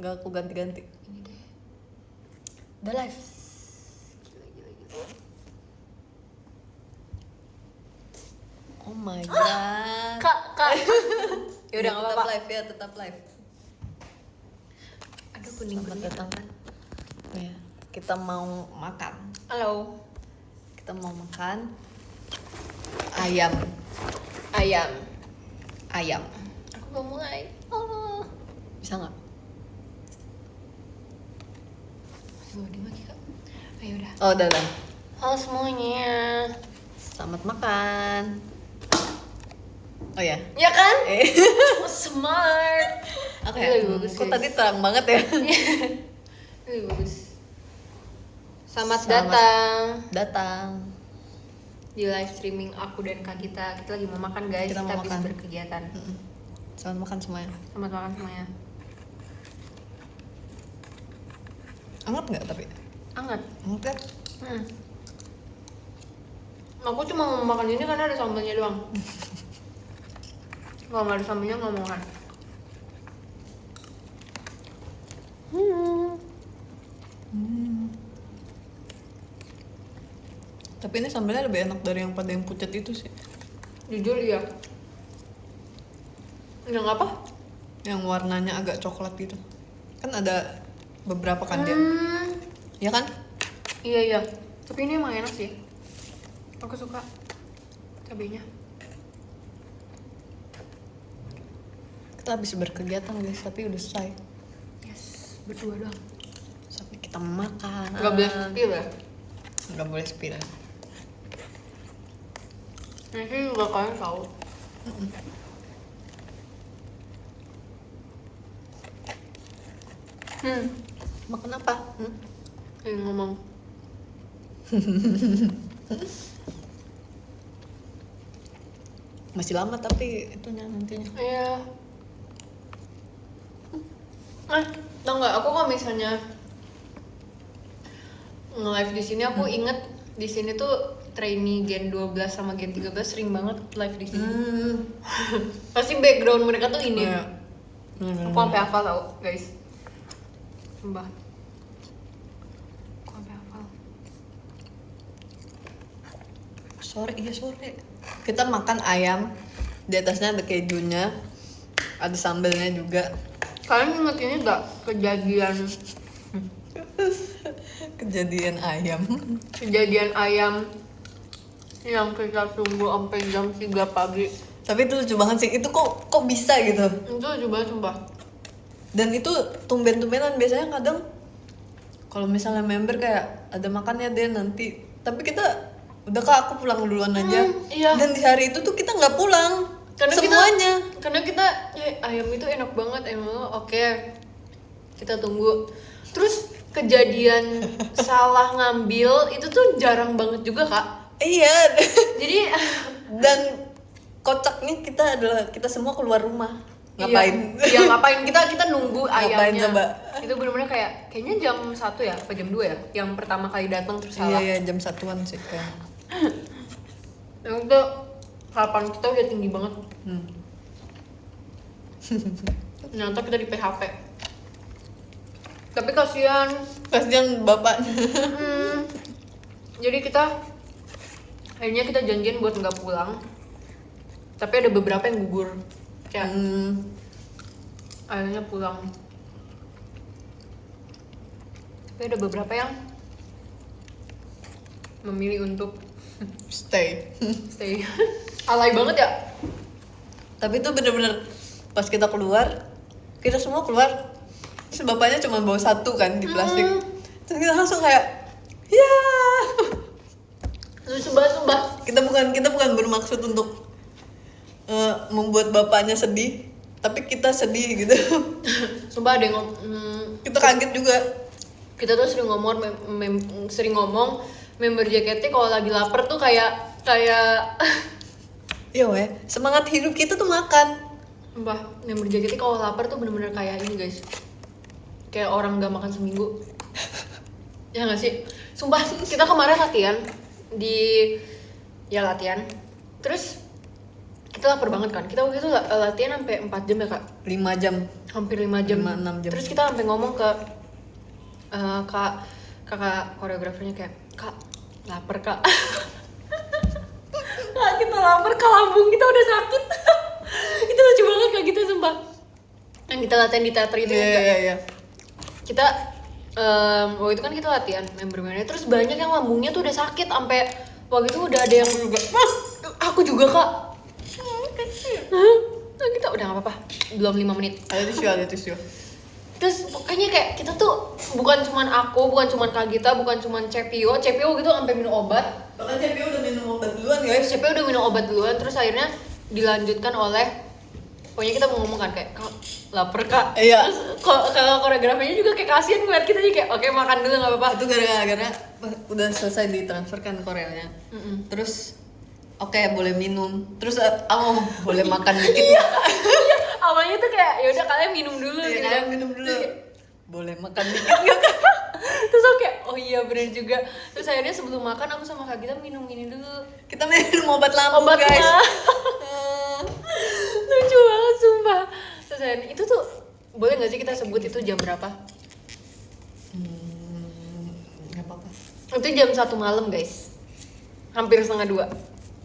nggak aku ganti-ganti. Ini deh. Udah live. Gila. Oh my god. Kak. Ya udah Ya, enggak tetap apa-apa. live ya, tetap live. Aduh kuning Selamat banget. datang. Ya, kita mau makan. Halo. Kita mau makan ayam. Ayam. Aku mau mulai. Oh. Bisa nggak? Mau dimaki Kak. Ayo udah. Oh, udah. Halo semuanya. Selamat makan. Oh ya. Ya kan? Eh. Smart. Oke. Lebih bagus, Kok guys. tadi terang banget ya? Lebih bagus. Selamat Selamat datang datang. di live streaming aku dan Kak Kita. Kita lagi mau makan guys. Kita mau habis makan. berkegiatan. Selamat makan semuanya. Selamat makan semuanya. Anget nggak tapi? Anget. Anget ya? Aku cuma mau makan ini karena ada sambalnya doang. Kalau nggak ada sambalnya nggak mau makan. Tapi ini sambalnya lebih enak dari yang pada yang pucat itu sih. Jujur iya. Yang apa? Yang warnanya agak coklat gitu. Kan ada beberapa kan dia. Ya kan? Iya. Tapi ini emang enak sih. Aku suka cabenya. Kita habis berkegiatan guys, tapi udah selesai. Yes, berdua doang. Sampai kita makan. Gak boleh spill ya. Nggak boleh spill. Nanti juga kalian tahu. Makan apa? Yang ngomong. Masih lama tapi itunya nantinya. Iya. Tau nggak? Aku kalau misalnya nge-live di sini aku inget di sini tuh trainee Gen 12 sama Gen 13 sering banget live di sini. Pasti background mereka tuh ini. Iya. Aku sampai hafal tau guys. Sumpah. Aku sampai hafal. Sore. Kita makan ayam. Di atasnya ada kejunya. Ada sambelnya juga. Kalian inget ini gak Kejadian ayam. kejadian ayam yang kita tunggu sampai jam 3 pagi? Tapi itu lucu banget sih. Itu kok bisa gitu. Itu coba sumpah. Dan itu tumben-tumbenan biasanya kadang kalau misalnya member kayak ada makan ya deh nanti. Tapi kita udah Kak aku pulang duluan aja. Iya. Dan di hari itu tuh kita nggak pulang. Karena semuanya. Karena kita ya, ayam itu enak banget emang. Oke. Kita tunggu. Terus kejadian salah ngambil itu tuh jarang banget juga Kak. Iya. Jadi Dan kocaknya kita semua keluar rumah. Ngapain? Iya ngapain kita nunggu Ngapain ayamnya. coba? Itu bener-bener kayaknya jam 1 ya, apa jam 2 ya? Yang pertama kali datang terus salah. Iya jam 1-an sih kan. Yang itu harapan kita udah tinggi banget. Ternyata kita di PHP. Tapi kasihan. Kasihan bapaknya. Jadi akhirnya kita janjian buat nggak pulang. Tapi ada beberapa yang gugur. Kayak akhirnya pulang. Tapi ada beberapa yang memilih untuk Stay. stay. Alay banget ya. Tapi itu bener-bener pas kita keluar, kita semua keluar. Terus bapaknya cuma bawa satu kan di plastik. Terus kita langsung kayak, ya. Sumpah. Kita bukan bermaksud untuk membuat bapaknya sedih, tapi kita sedih gitu. Sumpah ada yang Kita kaget juga. kita tuh sering ngomong member JKT kalau lagi lapar tuh kayak Iya weh, semangat hidup kita tuh makan. Mbah, member JKT kalau lapar tuh bener-bener kayak ini guys. Kayak orang gak makan seminggu. Ya gak sih? Sumpah, kita kemarin latihan latihan. Terus kita lapar banget kan. Kita waktu itu latihan sampai 4 jam ya, Kak. 5 jam. hampir 5 jam. 5-6 jam. Terus kita sampai ngomong ke kakak koreografernya kayak, "Kak, lapar, Kak." Kak, kita lapar, Kak, lambung kita udah sakit. Itu lucu banget kayak gitu sumpah. Yang kita latihan di teater itu juga. Iya. Kita waktu itu kan kita latihan member-membernya, terus banyak yang lambungnya tuh udah sakit sampai waktu itu udah ada yang juga. Aku juga, Kak. Hah? Nah, kita udah nggak apa-apa, belum 5 menit. Ada tisu. Terus pokoknya kayak kita tuh bukan cuman aku, bukan cuman Kak Gita, bukan cuman Cepio gitu sampai minum obat. Bahkan Cepio udah minum obat duluan guys. Cepio udah minum obat duluan, terus akhirnya dilanjutkan oleh, pokoknya kita mau ngomong kan kayak, "Kak, lapar, Kak." Iya. Terus kalau koreografernya juga kayak kasihan ngeliat kita jadi kayak, "Oke, makan dulu nggak apa-apa." Itu gara-gara udah selesai ditransfer kan Koreanya. Terus oke, boleh minum. Terus aku ngomong boleh makan dikit ya. Awalnya tuh kayak ya udah kalian minum dulu Iya, gitu kalian kan. minum dulu. Terus, Boleh makan dikit nggak Kak? terus aku kayak oh iya bener juga. Terus akhirnya sebelum makan aku sama Kak Gita minum ini dulu. Kita minum obat lambung Obat guys. mah. Lucu banget sumpah. Terus akhirnya itu tuh boleh nggak sih kita sebut itu jam berapa? Nggak apa-apa. Itu jam 1 malam guys. Hampir setengah 2.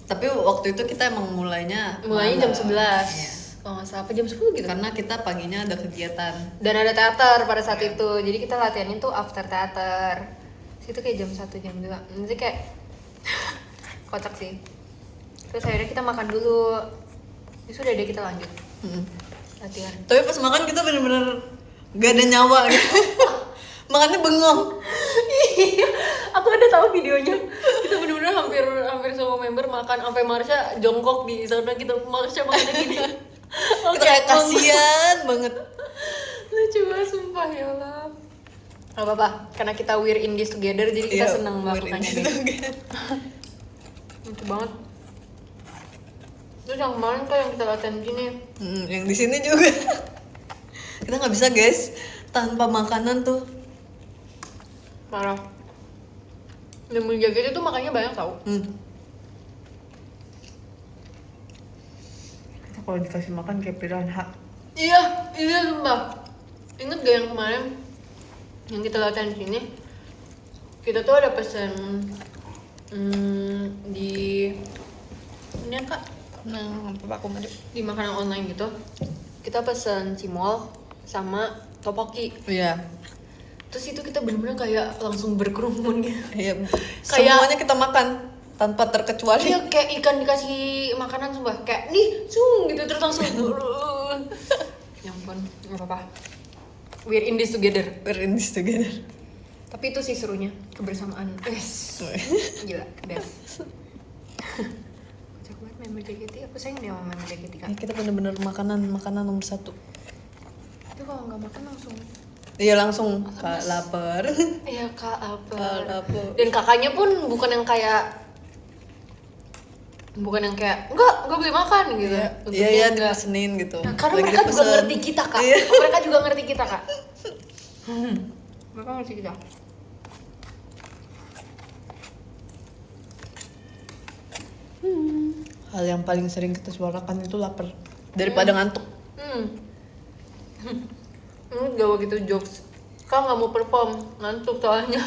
Tapi waktu itu kita emang mulainya Jam 11. Iya. Kalau nggak salah apa jam 10 gitu. Karena kita paginya ada kegiatan. Dan ada teater pada saat itu. Jadi kita latihannya tuh after teater. Terus itu kayak jam 1 jam 2. Nanti kayak kocak sih. Terus akhirnya kita makan dulu. Terus udah deh kita lanjut latihan. Tapi pas makan kita bener-bener gak ada nyawa gitu. Makannya bengong. Iya, aku udah tahu videonya. Kita bener-bener hampir semua member makan sampai Marsha jongkok di sana kita Marsha makannya gini. Kita kayak kasihan banget. Lucu banget sumpah ya Allah. Gak apa-apa, karena kita we're in this together jadi kita Iya, senang melakukannya deh. Lucu banget. Terus yang kemarin kan yang kita latihan gini. Yang di sini juga. Kita nggak bisa guys tanpa makanan tuh. Parah. Dan menjaga itu makannya banyak tau. Kita kalau dikasih makan kayak piranha. Iya sumpah. Ingat gak yang kemarin yang kita latihan di sini? Kita tuh ada pesen di ini kan Kak, Nah, apa aku mandi? di makanan online gitu. Kita pesen cimol sama topoki. Iya. Terus itu kita bener-bener kayak langsung berkerumun gitu. Iya. Kayak- Semuanya kita makan tanpa terkecuali. Iya kayak ikan dikasih makanan sumpah. Kayak nih, gitu terus langsung. Ya ampun, nggak apa-apa. We're in this together. We're in this together. Tapi itu sih serunya, kebersamaan. Gila, best. Kocak banget member JKT, aku sayang deh sama member JKT Kak. Kita bener-bener makanan nomor 1. Itu kalau nggak makan langsung. Iya langsung Kak lapar. Iya Kak, apa? Kak lapar. Dan kakaknya pun bukan yang kayak enggak beli makan gitu. Untungnya Iya enggak. dipesenin gitu. Nah, karena Lagi mereka juga dipesen. ngerti kita Kak. Iya. Mereka juga ngerti kita Kak. Mereka ngerti kita. Hal yang paling sering kita suarakan itu lapar daripada ngantuk. Gak begitu jokes. Kak nggak mau perform, ngantuk soalnya.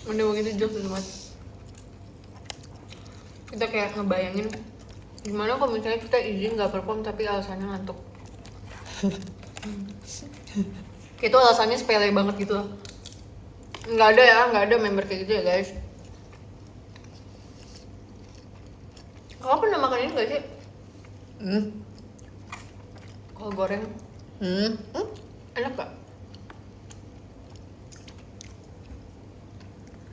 Udah begitu jokes itu mas. Kita kayak ngebayangin gimana kalau misalnya kita izin nggak perform tapi alasannya ngantuk. Itu alasannya sepele banget gitu loh. Nggak ada member kayak gitu ya guys. Kakak pernah makan ini nggak sih? Kol goreng enak gak?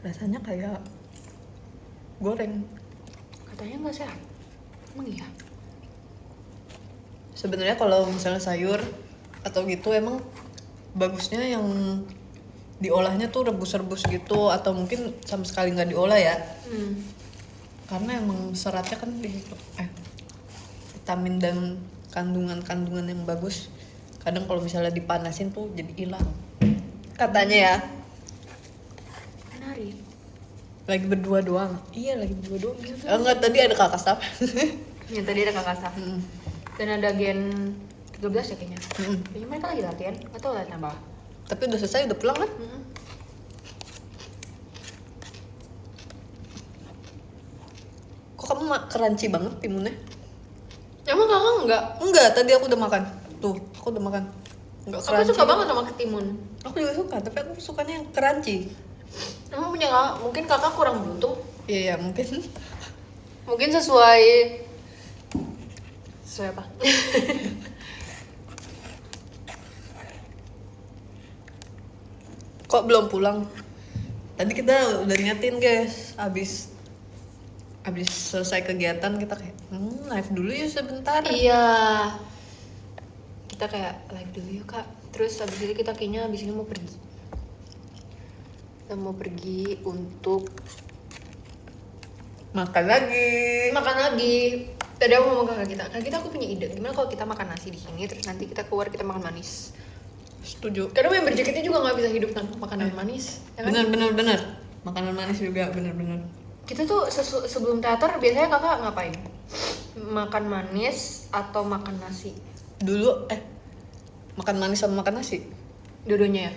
Rasanya kayak goreng. Katanya nggak sehat. Emang iya? Sebenarnya kalau misalnya sayur atau gitu emang bagusnya yang diolahnya tuh rebus-rebus gitu atau mungkin sama sekali nggak diolah ya. Karena emang seratnya kan vitamin dan kandungan yang bagus kadang kalau misalnya dipanasin tuh jadi hilang katanya ya. Menarik. Lagi berdua doang. Iya lagi berdua doang. Enggak, tadi ada kakak staff. Ya tadi ada kakak Saf. Dan ada Gen 13 ya kayaknya. Kayaknya mereka lagi latihan, nggak tahu latihan apa. Tapi udah selesai, udah pulang kan? Kok kamu crunchy banget timunnya? Emang kakak nggak? Enggak, tadi aku udah makan. Tuh, aku udah makan. Enggak Aku crunchy. suka banget sama ketimun. Aku juga suka, tapi aku sukanya yang crunchy. Emang punya kakak, mungkin kakak kurang beruntung. Iya, mungkin. Mungkin sesuai apa? Kok belum pulang? Tadi kita udah niatin guys, abis selesai kegiatan kita kayak live dulu ya sebentar. Iya. Kita kayak live dulu yuk kak. Terus abis itu kita kayaknya abis ini mau pergi. Kita mau pergi untuk Makan lagi. makan lagi. Tadi aku ngomong ke kakak kita aku punya ide. Gimana kalau kita makan nasi di sini, terus nanti kita keluar kita makan manis. Setuju. Karena member jaketnya juga nggak bisa hidup tanpa makanan manis. Ya kan? Bener. Makanan manis juga bener. Kita tuh sebelum teater biasanya kakak ngapain? Makan manis atau makan nasi? Dulu makan manis sama makan nasi. Dua-duanya ya?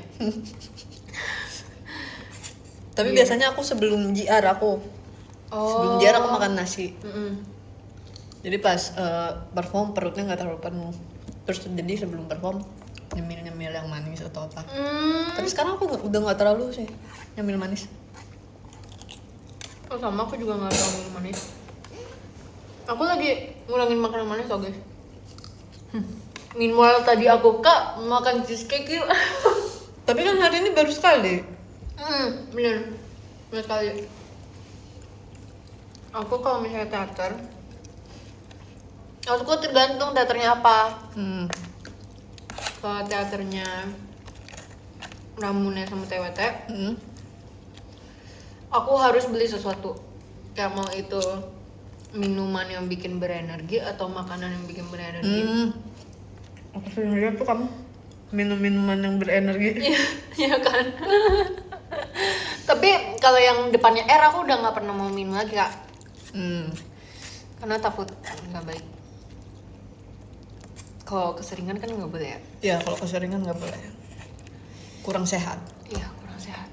Tapi Iya. biasanya aku sebelum JR sebelum JR aku makan nasi. Jadi pas perform perutnya nggak terlalu penuh. Terus jadi sebelum perform nyemil yang manis atau apa. Tapi sekarang aku udah nggak terlalu sih nyemil manis. Oh sama aku juga nggak terlalu minum manis. Aku lagi ngurangin makanan manis loh guys. Meanwhile tadi aku kak makan cheesecake yuk. Tapi kan hari ini baru sekali. Bener sekali. Aku kalau misalnya teater, aku tergantung teaternya apa. Kalau teaternya Ramune sama TWT, aku harus beli sesuatu. Kayak mau itu minuman yang bikin berenergi atau makanan yang bikin berenergi. Aku sering lihat tuh kamu minum minuman yang berenergi. Iya kan. Tapi kalau yang depannya R aku udah nggak pernah mau minum lagi kak. Karena takut nggak baik. Kalau keseringan kan nggak boleh ya. Ya kalau keseringan nggak boleh. Kurang sehat. Iya kurang sehat.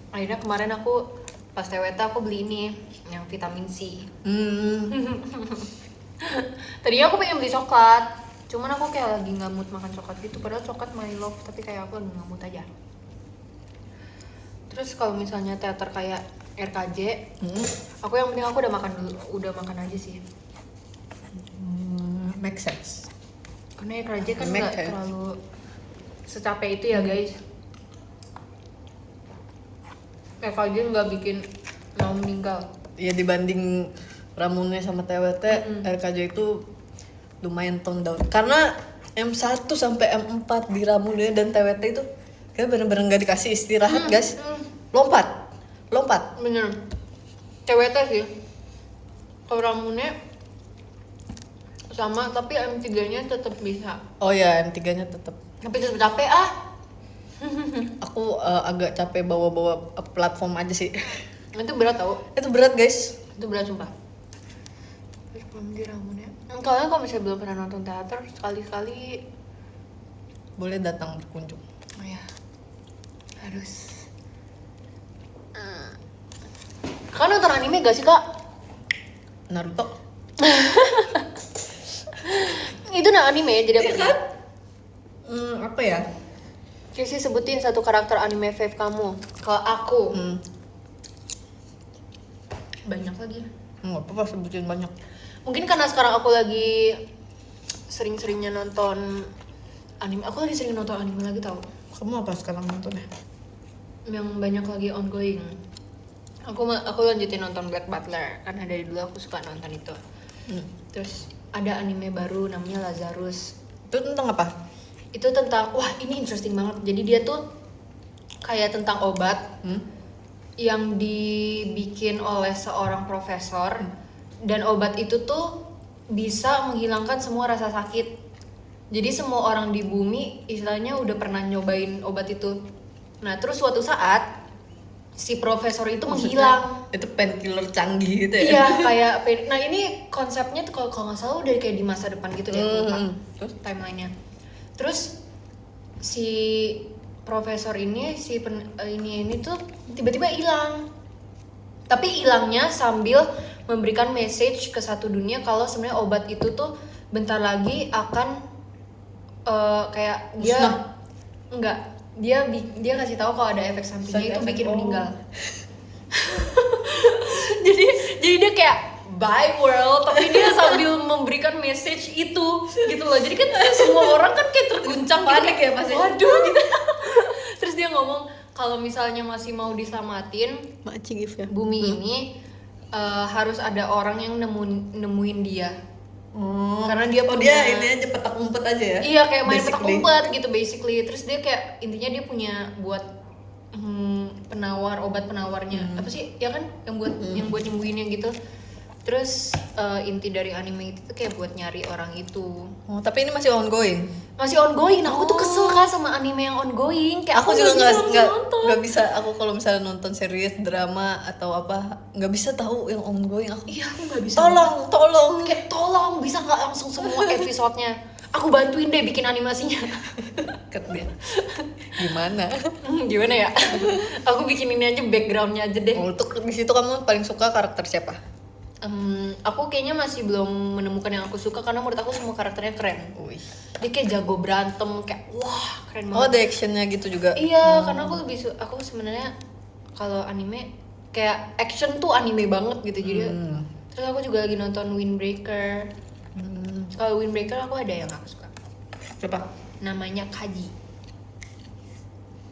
Akhirnya kemarin aku pas TWT aku beli ini yang vitamin C. Tadinya aku pengen beli coklat, cuman aku kayak lagi nggak mood makan coklat gitu. Padahal coklat my love, tapi kayak aku lagi nggak mood aja. Terus kalau misalnya teater kayak RKJ, aku yang penting aku udah makan aja sih. Make sense. Karena RKJ kan Make nggak sense. terlalu secapek itu ya guys. RKJ nggak bikin mau meninggal. Ya dibanding Ramune sama TWT, RKJ itu lumayan tone down. Karena M1 sampai M4 di Ramune dan TWT itu kayak bener-bener nggak dikasih istirahat guys. Lompat. Bener. TWT sih. Kalau Ramune sama tapi M3-nya tetap bisa. Oh ya, M3-nya tetap. Tapi tetap capek ah. Aku agak capek bawa-bawa platform aja sih. Itu berat tau. Itu berat guys. Itu berat sumpah. Perform di Ramune. Kalian kalau misalnya belum pernah nonton teater, sekali-sekali Boleh datang berkunjung. oh ya harus. Kakak nonton anime gak sih kak? Naruto. Itu anime jadi apa sih? Apa ya? Kasih sebutin satu karakter anime fave kamu. Kalau aku banyak lagi. Nggak apa-apa sebutin banyak. Mungkin karena sekarang aku lagi sering-seringnya nonton anime. Aku lagi sering nonton anime lagi tau. Kamu apa sekarang nontonnya? Yang banyak lagi ongoing. Aku lanjutin nonton Black Butler karena dari dulu aku suka nonton itu. Terus ada anime baru namanya Lazarus. Itu tentang apa? Itu tentang wah ini interesting banget. Jadi dia tuh kayak tentang obat yang dibikin oleh seorang profesor dan obat itu tuh bisa menghilangkan semua rasa sakit. Jadi semua orang di bumi istilahnya udah pernah nyobain obat itu. Nah terus suatu saat si profesor itu Maksudnya, menghilang. itu painkiller canggih gitu ya. Iya, kayak nah ini konsepnya tuh kalau nggak salah udah kayak di masa depan gitu deh, aku lupa Terus? timelinenya. Terus si profesor ini ini tuh tiba-tiba hilang. Tapi hilangnya sambil memberikan message ke satu dunia kalau sebenarnya obat itu tuh bentar lagi akan kayak dia musnah. enggak, dia kasih tahu kalau ada efek sampingnya itu bikin meninggal. jadi dia kayak bye world, tapi dia sambil memberikan message itu gitu loh. Jadi kan semua orang kan kayak terguncang Panik gitu, ya pasti. waduh gitu. Terus dia ngomong kalau misalnya masih mau diselamatin Makcik Gif ya. bumi ini harus ada orang yang nemuin dia. Karena dia punya, dia ini aja petak umpet aja ya. iya kayak main petak Basically. umpet gitu basically. Terus dia kayak intinya dia punya buat penawar, obat penawarnya apa sih ya kan, yang buat nyembuhinnya gitu. Terus inti dari anime itu tuh kayak buat nyari orang itu. Oh, tapi ini masih ongoing. Masih ongoing. Nah, aku tuh kesel kan sama anime yang ongoing. Kayak Aku juga nonton. nggak bisa. Aku kalau misalnya nonton series drama atau apa nggak bisa tahu yang ongoing. Aku Iya, aku nggak bisa. tolong. Kayak tolong bisa nggak langsung semua episodenya? Aku bantuin deh bikin animasinya. Ket dia. Gimana? Gimana ya? Aku bikin ini aja backgroundnya aja deh. Untuk di situ kamu paling suka karakter siapa? Aku kayaknya masih belum menemukan yang aku suka karena menurut aku semua karakternya keren. Wih. Dia kayak jago berantem, kayak wah keren banget. Oh, ada actionnya gitu juga. Iya, karena aku lebih aku sebenarnya kalau anime kayak action tuh anime banget gitu. Jadi terus aku juga lagi nonton Windbreaker. Kalau Windbreaker aku ada yang aku suka. Siapa? Namanya Kaji.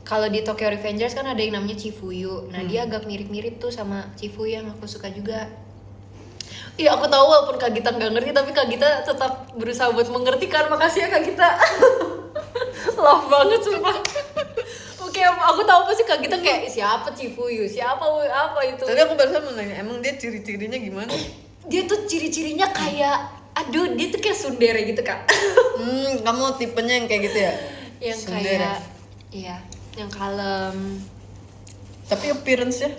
Kalau di Tokyo Revengers kan ada yang namanya Chifuyu. Nah, dia agak mirip-mirip tuh sama Chifuyu yang aku suka juga. Iya, aku tahu walaupun Kak Gita nggak ngerti, tapi Kak Gita tetap berusaha buat mengerti kan. Makasih ya Kak Gita. Love banget sumpah. Oke, aku tahu pasti Kak Gita kayak siapa Chifuyu, siapa apa itu. Tadi aku barusan mau nanya, emang dia ciri-cirinya gimana? Dia tuh ciri-cirinya kayak, aduh dia tuh kayak tsundere gitu Kak. Kamu tipenya yang kayak gitu ya? Yang Tsundere. kayak, iya, yang kalem. Tapi appearance-nya?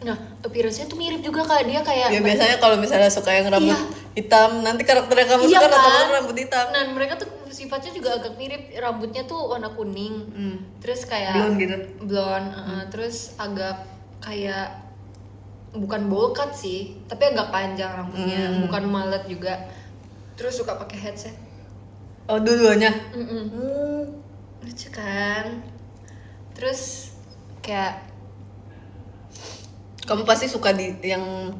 Nah, appearance-nya tuh mirip juga Kak, dia kayak Ya biasanya kalau misalnya suka yang rambut Iya. hitam, nanti karakternya kamu Iya suka kan? rata-rata rambut hitam. Nah, mereka tuh sifatnya juga agak mirip, rambutnya tuh warna kuning. Terus kayak Blonde gitu? Blonde, terus agak kayak bukan bowl cut sih, tapi agak panjang rambutnya, bukan mallet juga. Terus suka pakai headset. Oh, dua-duanya? Lucu kan? Terus kayak Kamu pasti suka di yang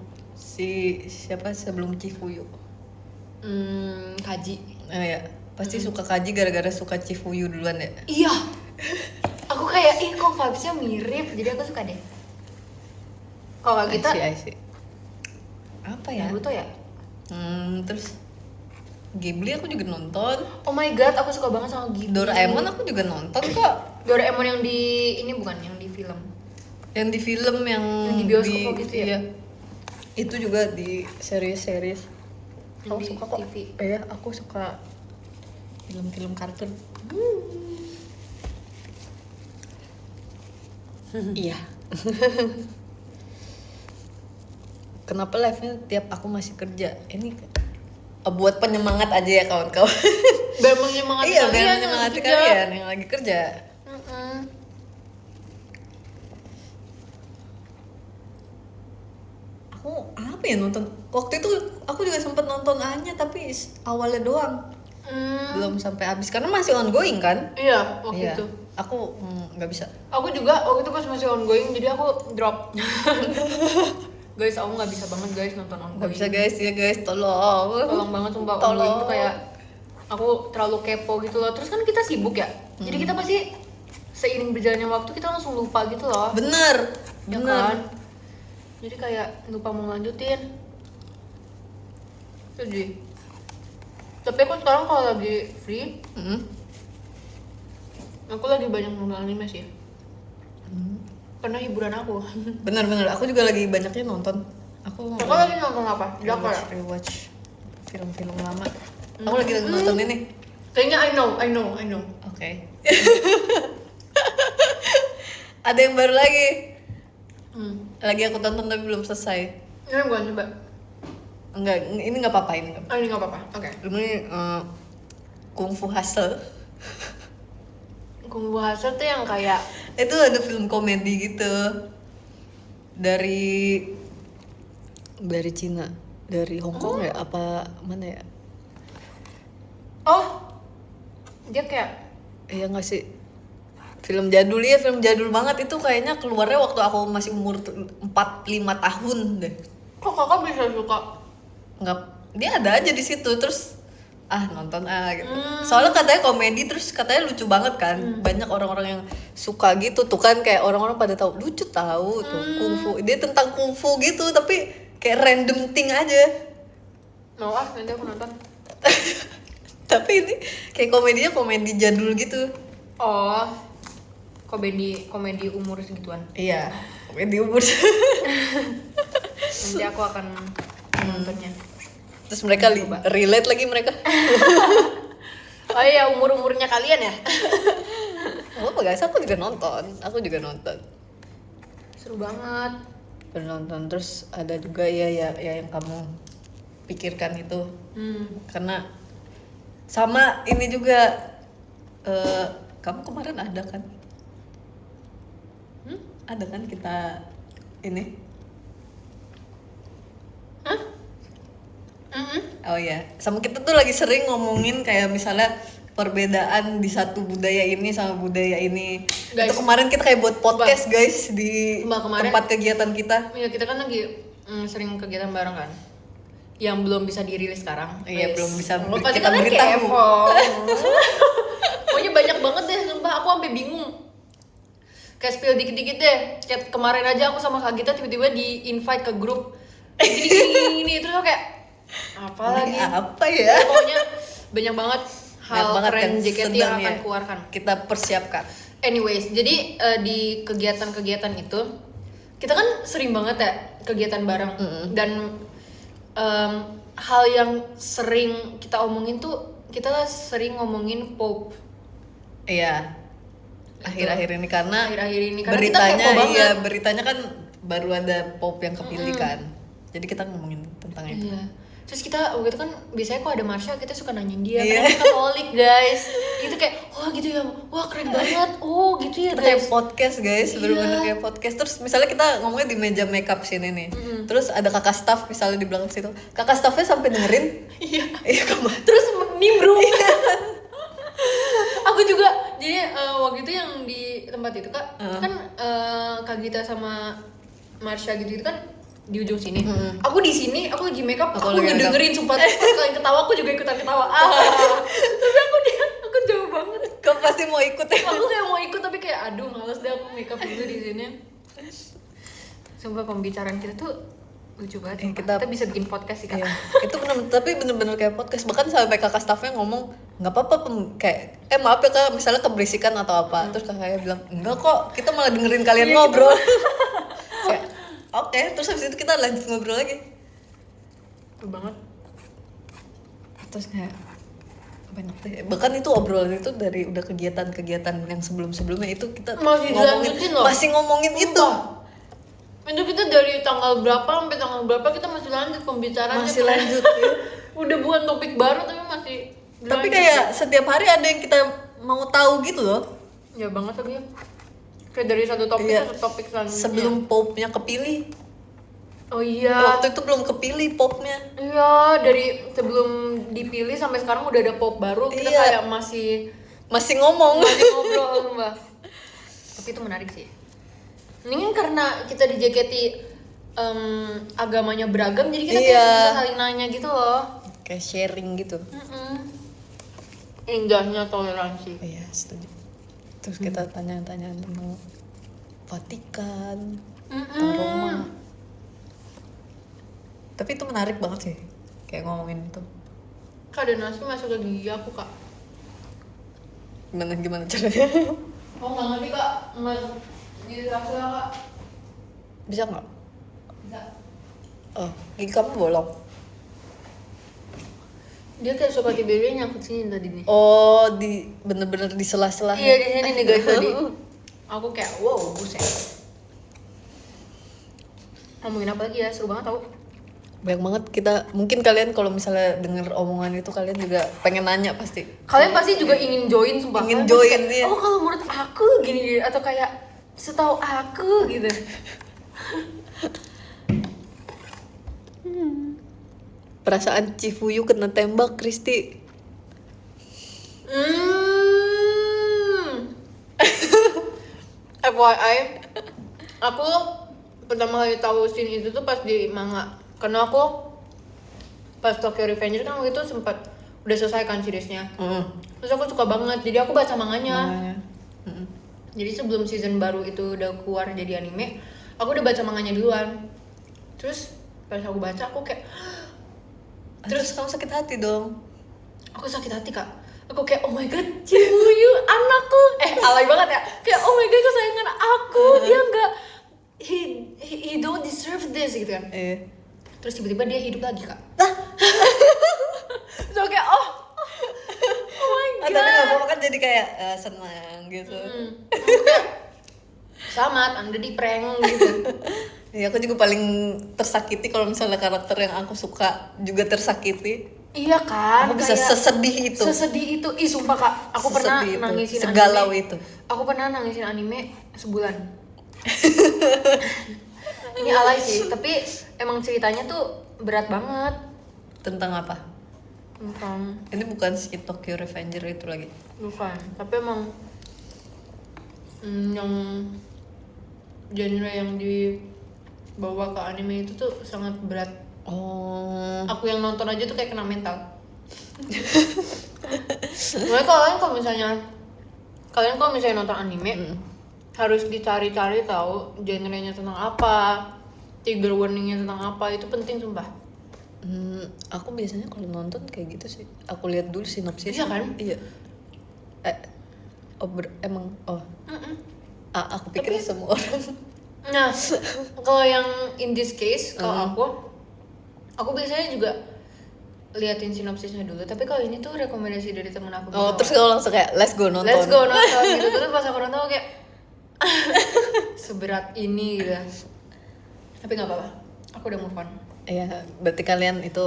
siapa sebelum Chifuyu? Kaji. Ya, pasti suka Kaji gara-gara suka Chifuyu duluan ya? Iya. Aku kayak kok vibes-nya mirip, jadi aku suka deh. Kalau kita I see. Apa ya? Naruto ya? Terus Ghibli aku juga nonton. Oh my god, aku suka banget sama Ghibli. Doraemon aku juga nonton kok. Doraemon yang di ini bukan yang di film. Yang di film yang di bioskop gitu ya? Iya. Itu juga di series. Yang Aku di suka kok. TV. Iya, aku suka film-film kartun. Iya. Kenapa live-nya tiap aku masih kerja? Ini buat penyemangat aja ya kawan-kawan. Biar menyemangati Iya, kalian biar yang menyemangati kerja. kalian yang lagi kerja. Aku apa ya nonton? Waktu itu aku juga sempat nonton Anya tapi awalnya doang. Belum sampai habis karena masih ongoing kan? Iya, waktu itu. Aku nggak bisa. Aku juga waktu itu pas masih ongoing, jadi aku drop. Guys, aku nggak bisa banget guys nonton ongoing. Nggak bisa guys, ya guys, tolong. Tolong banget sumpah, Tolong. ongoing tuh kayak aku terlalu kepo gitu loh. Terus kan kita sibuk ya, jadi kita pasti seiring berjalannya waktu kita langsung lupa gitu loh. Bener. Ya kan? Jadi kayak lupa mau lanjutin. Jadi tapi aku sekarang kalau lagi free, aku lagi banyak nonton anime sih. Karena hiburan aku. Bener. Aku juga lagi banyaknya nonton. Aku lagi nonton apa? Drakor ya? rewatch film-film lama. Aku lagi nonton ini. Kayaknya I know. Oke. Ada yang baru lagi. Lagi aku tonton tapi belum selesai. Ini gue coba. Enggak, ini nggak apa-apa ini. Oh ini nggak apa-apa. Oke. Ini Kung Fu Hustle. Kung Fu Hustle tuh yang kayak Itu ada film komedi gitu dari Cina, dari Hong Kong ya apa mana ya? oh dia kayak Iya nggak sih? Film jadul ya, film jadul banget itu kayaknya keluarnya waktu aku masih umur 4-5 tahun deh. kok kakak bisa suka? Nggak, dia ada aja di situ terus nonton gitu. Soalnya katanya komedi terus katanya lucu banget kan. Banyak orang-orang yang suka gitu tuh kan, kayak orang-orang pada tahu lucu tahu tuh kungfu. Dia tentang kungfu gitu tapi kayak random thing aja. Mau nanti aku nonton. Tapi ini kayak komedinya komedi jadul gitu. Oh komedi umur segituan. Iya, komedi umur. Nanti aku akan nontonnya. Terus mereka relate lagi mereka. Oh iya umurnya kalian ya? Oh guys, aku juga nonton. Seru banget. Nonton terus ada juga ya yang kamu pikirkan itu. Karena sama ini juga kamu kemarin ada kan? Ada kan kita ini? Oh ya, sama kita tuh lagi sering ngomongin kayak misalnya perbedaan di satu budaya ini sama budaya ini. Guys. Itu kemarin kita kayak buat podcast guys di tempat kegiatan kita. Iya kita kan lagi sering kegiatan bareng kan, yang belum bisa dirilis sekarang. Iya belum bisa kita kita beritahu. Pokoknya banyak banget deh, sumpah aku sampai bingung. Kayak spill dikit-dikit deh. Kayak kemarin aja aku sama Kak Gita tiba-tiba di invite ke grup gini terus aku kayak apa ya? Pokoknya banyak banget hal keren kan, JKT yang akan keluarkan. Kita persiapkan. Anyways, jadi di kegiatan-kegiatan itu kita kan sering banget ya kegiatan bareng dan hal yang sering kita omongin tuh kita sering ngomongin Pope. Iya. Akhir-akhir ini karena beritanya kan baru ada Pope yang kepilih kan. Jadi kita ngomongin tentang itu. Iya. Terus kita waktu itu kan biasanya kalau ada Marsha kita suka nanyain dia karena dia Katolik guys. Itu kayak wah gitu ya, wah keren banget. Oh gitu ya guys. Kayak podcast guys, bener-bener kayak podcast. Terus misalnya kita ngomongnya di meja makeup sini nih. Terus ada kakak staff misalnya di belakang situ. Kakak staffnya sampai dengerin. Iya kemana? Terus nimbrung. Aku juga jadi waktu itu yang di tempat itu Kak, kan Kak Gita sama Marsha gitu kan di ujung sini. Aku di sini, aku lagi makeup, aku ngedengerin sumpah. Kalian ketawa, aku juga ikutan ketawa. Tapi aku jauh banget. Kau pasti mau ikut ya? Aku kayak mau ikut tapi kayak aduh males deh aku makeup dulu di sini. Sumpah pembicaraan kita tuh lucu banget. Kita bisa bikin podcast sih Kak. Iya. Itu bener-bener kayak podcast. Bahkan sampai kakak staffnya ngomong nggak apa-apa kayak maaf ya Kak, misalnya keberisikan atau apa. Terus kakaknya bilang enggak kok, kita malah dengerin kalian ngobrol. Kayak oke, terus habis itu kita lanjut ngobrol lagi. Betul banget. Terus kayak banyak deh. Bahkan itu obrolan itu dari udah kegiatan-kegiatan yang sebelum-sebelumnya itu kita masih ngomongin itu. Itu kita dari tanggal berapa sampai tanggal berapa kita masih lanjut pembicaraannya. Masih lanjut. Udah bukan topik baru tapi masih. Tapi kayak setiap hari ada yang kita mau tahu gitu loh. Ya banget tapi ya. Kayak dari satu topik ke topik selanjutnya. Sebelum Pope-nya kepilih. Oh iya. Waktu itu belum kepilih Pope-nya. Iya, dari sebelum dipilih sampai sekarang udah ada Pope baru. Kita kayak masih ngomong. Masih ngobrol, Mbak. Tapi itu menarik sih. Ini kan karena kita di JKT agamanya beragam, jadi kita kayak bisa saling nanya gitu loh. Kayak sharing gitu. Indahnya toleransi. Iya, setuju. Terus kita tanya-tanya tentang Vatikan, tentang Roma. Tapi itu menarik banget sih, kayak ngomongin itu. Kak, ada nasi masuk ke gigi aku Kak. Gimana caranya? Oh nggak ngerti Kak, nggak dirasa Kak. Bisa nggak? Bisa. Oh, gigi kamu bolong. Dia kayak suka tiba-tiba nyangkut sini tadi nih. Oh, bener-bener di sela-sela. Iya di sini nih guys tadi. Aku kayak wow buset. ngomongin apa lagi ya, seru banget tau. Banyak banget kita, mungkin kalian kalau misalnya denger omongan itu kalian juga pengen nanya pasti. Kalian pasti juga ingin join, sumpah. Ingin Kalian pasti join, kayak, iya. oh kalau menurut aku gini, atau kayak setahu aku gitu. Perasaan Cifuyu kena tembak Kristi. FYI, aku pertama kali tahu scene itu tuh pas di manga. Karena aku pas Tokyo Revenger kan waktu itu sempat udah selesai kan seriesnya. Terus aku suka banget, jadi aku baca manganya. Jadi sebelum season baru itu udah keluar jadi anime, aku udah baca manganya duluan. Terus pas aku baca aku kayak Terus kamu sakit hati dong. aku sakit hati kak. Aku kayak oh my god, Cibuyu anakku, alay banget ya, kayak oh my god kesayangan aku, dia nggak he don't deserve this gitu kan. Terus tiba-tiba dia hidup lagi kak. So kayak oh my god. Tapi nggak apa-apa kan, jadi kayak senang gitu. Selamat, Anda di prank gitu. Iya, aku juga paling tersakiti kalau misalnya karakter yang aku suka juga tersakiti. Iya kan, Aku bisa kayak sesedih itu. Sesedih itu, ih sumpah kak, aku pernah Sesedih itu. nangisin Segalau anime. itu. Aku pernah nangisin anime sebulan. Ini alay sih, tapi emang ceritanya tuh berat banget. Tentang apa? Bukan, Ini bukan si Tokyo Revenger itu lagi. bukan. Tapi emang yang genre yang dibawa ke anime itu tuh sangat berat. Oh. Aku yang nonton aja tuh kayak kena mental. Makanya kalau misalnya nonton anime harus dicari-cari tahu genrenya tentang apa, trigger warningnya tentang apa, itu penting sumpah. Aku biasanya kalau nonton kayak gitu sih. Aku lihat dulu sinopsis. Iya kan? Iya. Emang aku pikir Tapi- semua orang. Nah, kalau yang in this case, kalau aku biasanya juga liatin sinopsisnya dulu. Tapi kalau ini tuh rekomendasi dari temen aku. Oh, gitu. terus kalau langsung kayak let's go nonton. Let's go nonton gitu. Terus pas aku nonton aku kayak seberat ini gitu. Tapi nggak apa-apa, aku udah move on. Iya, berarti kalian itu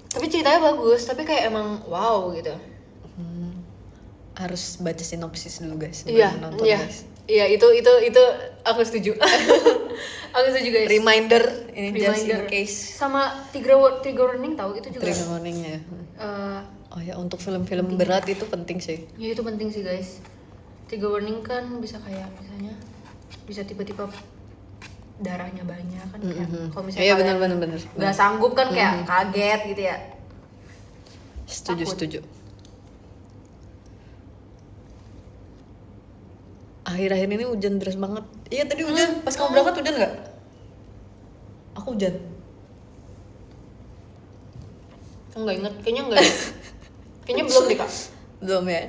Tapi ceritanya bagus, tapi kayak emang wow gitu. harus baca sinopsis dulu guys. sebelum Iya, nonton, iya, guys. iya itu aku setuju. Aku setuju guys. Reminder ini just in Reminder. case. Sama trigger warning tahu itu juga. Trigger warningnya. eh, Oh ya, untuk film-film berat itu penting sih. ya itu penting sih guys. Trigger warning kan bisa kayak misalnya bisa tiba-tiba darahnya banyak kan kayak kalau misalnya Iya, kalian benar. nggak sanggup kan kayak kaget gitu ya. Setuju, Takut. setuju. Akhir-akhir ini hujan deras banget. Iya, tadi hujan. Pas kamu berangkat hujan nggak? Aku hujan. Aku nggak inget, kayaknya nggak. Kayaknya belum deh kak. Belum ya?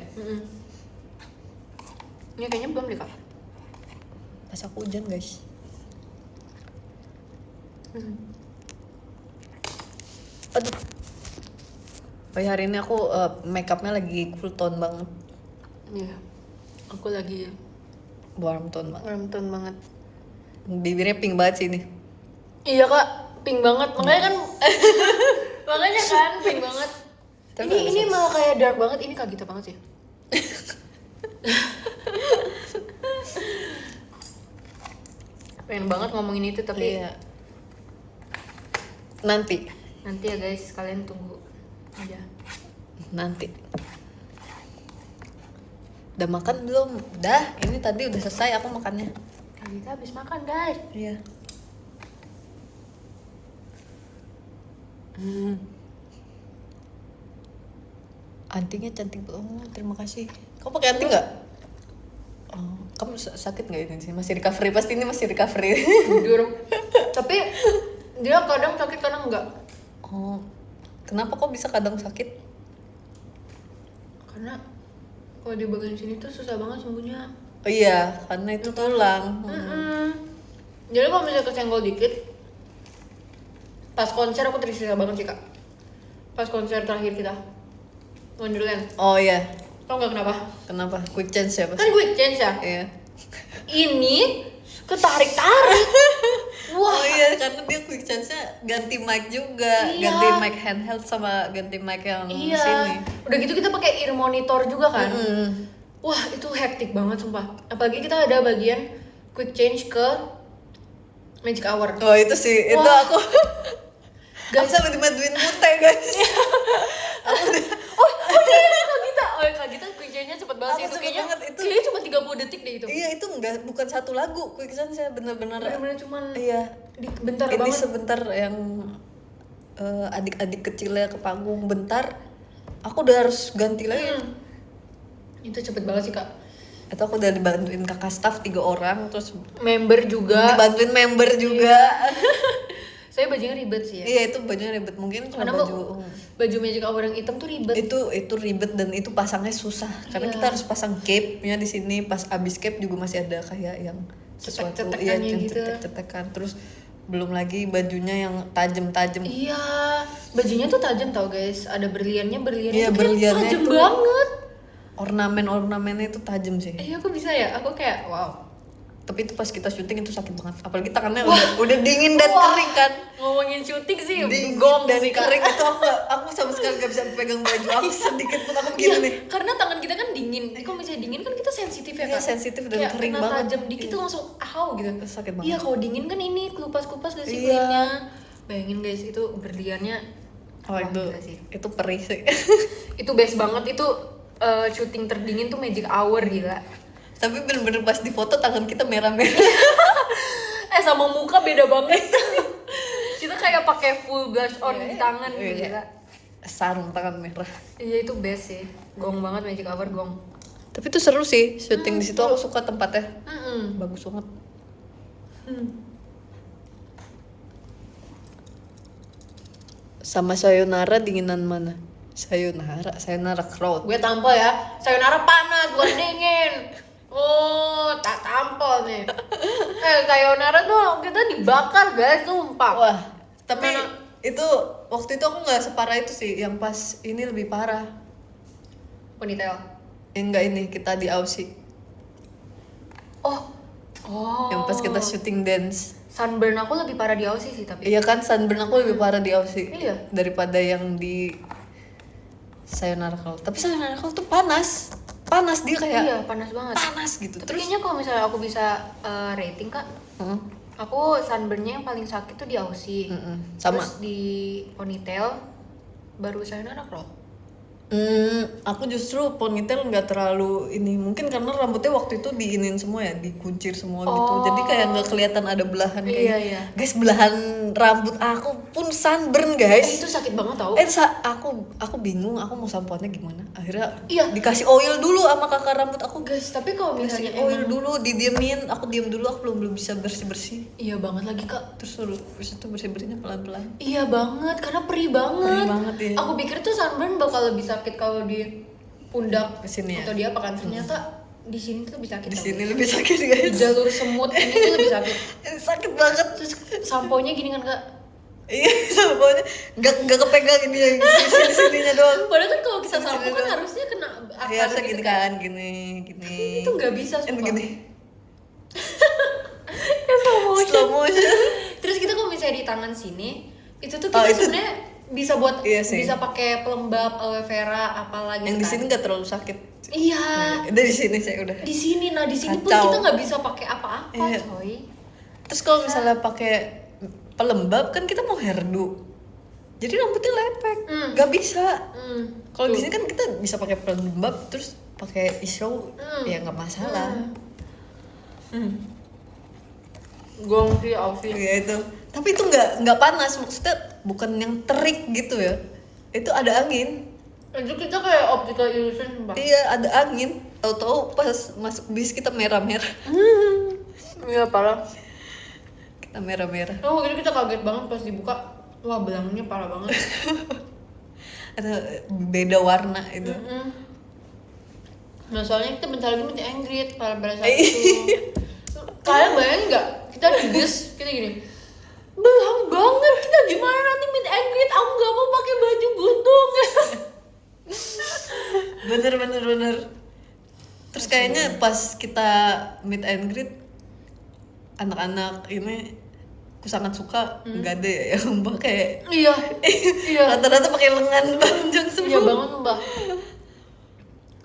Ya kayaknya belum deh kak. Pas aku hujan guys. Aduh. Oh ya, hari ini aku makeupnya lagi cool tone banget. Iya. Aku lagi Warm tone banget. warm tone banget. Bibirnya pink banget sih ini. Iya kak, pink banget. Makanya kan, makanya kan pink banget. Tapi Ini malah kayak dark banget. Ini kak Gita banget sih. Pengen banget ngomongin itu tapi Iya. Nanti. nanti ya guys, kalian tunggu aja. Nanti. Udah makan belum? Udah, ini tadi udah selesai aku makannya. Kak Gita habis makan guys. Iya. Antingnya cantik banget, terima kasih. Kamu pakai anting nggak? Oh, kamu sakit nggak ini sih? Masih recovery, pasti ini masih recovery. Jujur. Tapi dia kadang sakit kadang enggak. Oh, kenapa kok bisa kadang sakit? Karena kalau di bagian sini tuh susah banget sembuhnya. Oh iya, karena itu tulang. Jadi kalau misalnya kesenggol dikit, pas konser aku tersiksa banget sih kak. Pas konser terakhir kita, Wonderland. Oh iya, Tau nggak kenapa? kenapa? Quick chance ya Kan pasti? quick change ya. Iya. Ini ketarik-tarik. Wah. Oh iya, karena dia quick change-nya ganti mic juga, Iya. ganti mic handheld sama ganti mic yang Iya. sini. Udah gitu kita pakai ear monitor juga kan. Mm. Wah, itu hektik banget sumpah. Apalagi kita ada bagian quick change ke magic hour. Oh itu sih, itu Wah. aku Guys. aku sampai dibantuin mute guys. Aku udah Kak Gita quick change-nya cepet banget sih. Aku Itu cepet kayaknya, banget, itu. kayaknya cuma 30 detik deh itu. iya itu bukan satu lagu quick change saya bener-bener. Bener-bener cuman Iya. bentar Ini banget. sebentar yang adik-adik kecilnya ke panggung bentar, aku udah harus ganti lagi. Itu cepet banget sih Kak. Atau aku udah dibantuin kakak staff 3 orang, terus Member juga. dibantuin member juga. Saya bajunya ribet sih ya. Iya itu bajunya ribet, mungkin cuma Karena baju magic hour yang hitam tuh ribet. itu ribet dan itu pasangnya susah karena Iya. kita harus pasang cape-nya di sini. Pas abis cape juga masih ada kayak yang sesuatu Cetek-cetekannya yang gitu. cetek-cetekan, terus belum lagi bajunya yang tajam-tajam. Iya, bajunya tuh tajam tau guys. Ada berliannya Iya, tuh kayak berliannya tajam tuh- banget. Ornamennya itu tajam sih. Iya, aku bisa ya. Aku kayak wow. Tapi itu pas kita syuting itu sakit banget, apalagi tangannya udah dingin dan Wah. kering kan. Ngomongin syuting sih, Dingin gong dan sih Kak. kering itu aku sama sekali gak bisa pegang baju aku sedikit pun, aku Iya, begini nih. karena tangan kita kan dingin. Kalau misalnya dingin kan kita sensitif ya Iya, Kak. sensitif dan Kayak kering kena banget. tajam dikit tuh langsung gitu. Sakit banget. Iya, kalau dingin kan ini kelupas-kelupas gak sih Iya. kulitnya. Bayangin guys, itu berliannya. Oh wah, itu gila sih. itu perih sih. Itu best banget itu syuting terdingin tuh magic hour gila. Tapi bener-bener pas di foto tangan kita merah-merah. Sama muka beda banget. Kita kayak pakai full blush on di tangan Iya. gila. Sarung tangan merah. Iya itu best sih. Gong banget magic hour gong. Tapi itu seru sih syuting di situ, aku suka tempatnya. Bagus banget. Sama Sayonara dinginan mana? Sayonara crowd. Gue tampol ya. Sayonara panas, gue dingin. Oh, tak tampol nih. Sayonara tuh kita dibakar guys, sumpah. Wah, tapi Mana? itu waktu itu aku nggak separah itu sih, yang pas ini lebih parah. Ponytail. Enggak, ini kita di Aussie. Oh. Yang pas kita syuting dance. Sunburn aku lebih parah di Aussie sih tapi. Iya kan, sunburn aku lebih parah di Aussie. Iya. Daripada yang di Sayonara Crowd. Tapi Sayonara Crowd tuh panas. Panas dia kayak Iya, panas banget. panas gitu. Tapi Terus kayaknya kalau misalnya aku bisa rating Kak, Heeh. aku sunburnnya yang paling sakit tuh di Aussie. Sama. Terus di ponytail baru Sayonara Crowd. Aku justru ponytail nggak terlalu ini, mungkin karena rambutnya waktu itu diinin semua ya, dikuncir semua gitu, jadi kayak nggak kelihatan ada belahan kayak Iya, iya. guys, belahan rambut aku pun sunburn guys. Itu sakit banget tau. Aku bingung aku mau sampoannya gimana, akhirnya Iya. dikasih oil dulu sama kakak rambut aku. Guys, tapi kalau Kasih misalnya oil emang dulu, didiemin, aku diem dulu, aku belum bisa bersih iya banget lagi Kak. terus itu bersihnya pelan-pelan. Iya banget, karena perih banget. Perih banget, iya. Aku pikir tuh sunburn bakal lebih sakit kalau di pundak Di sini ya? atau dia apa kan, ternyata di sini tuh lebih sakit. Di tau. sini lebih sakit Di guys. jalur semut ini tuh lebih sakit. Sakit banget. Terus samponya gini kan Kak. Iya, sampoannya nggak kepegang ini yang di sininya doang. Padahal kan kalau kita Sini sampo kan doang. harusnya kena akar Iya, harusnya gitu gini kan, gini. Itu nggak bisa Kan sumpah. gini. Ya, Slow motion. Terus kita kalau misalnya di tangan sini, itu tuh Oh, kita itu- sebenarnya bisa buat Iya sih. bisa pakai pelembab aloe vera apalah gitu Yang di kan. sini nggak terlalu sakit. Iya. Udah di sini saya udah. Di sini nah di sini pun Kacau. kita nggak bisa pakai apa-apa, Iya. coy. Terus kalau misalnya pakai pelembab kan kita mau hairdo. Jadi rambutnya lepek. Nggak bisa. Kalau di sini kan kita bisa pakai pelembab terus pakai isau, ya nggak masalah. Gong sih Aussie. Ya itu. Tapi itu nggak panas, maksudnya bukan yang terik gitu ya. Itu ada angin. Itu kita kayak optical illusion sumpah. Iya, ada angin. Tahu-tahu pas masuk bis kita merah-merah. Iya parah. Kita merah-merah. Oh, waktu itu kita kaget banget pas dibuka. Wah, belangnya parah banget. Ada beda warna itu. Nah, soalnya kita bentar lagi meet and greet pada saat Iya. itu. Kalian bayangin nggak? Kita di bis, kita gini. Belang banget, kita gimana nanti meet and greet? Aku nggak mau pakai baju buntung. Bener. Terus kayaknya pas kita meet and greet, anak-anak ini aku sangat suka nggak ada ya yang pakai Iya. rata-rata pakai lengan panjang semua. Iya banget Mbak.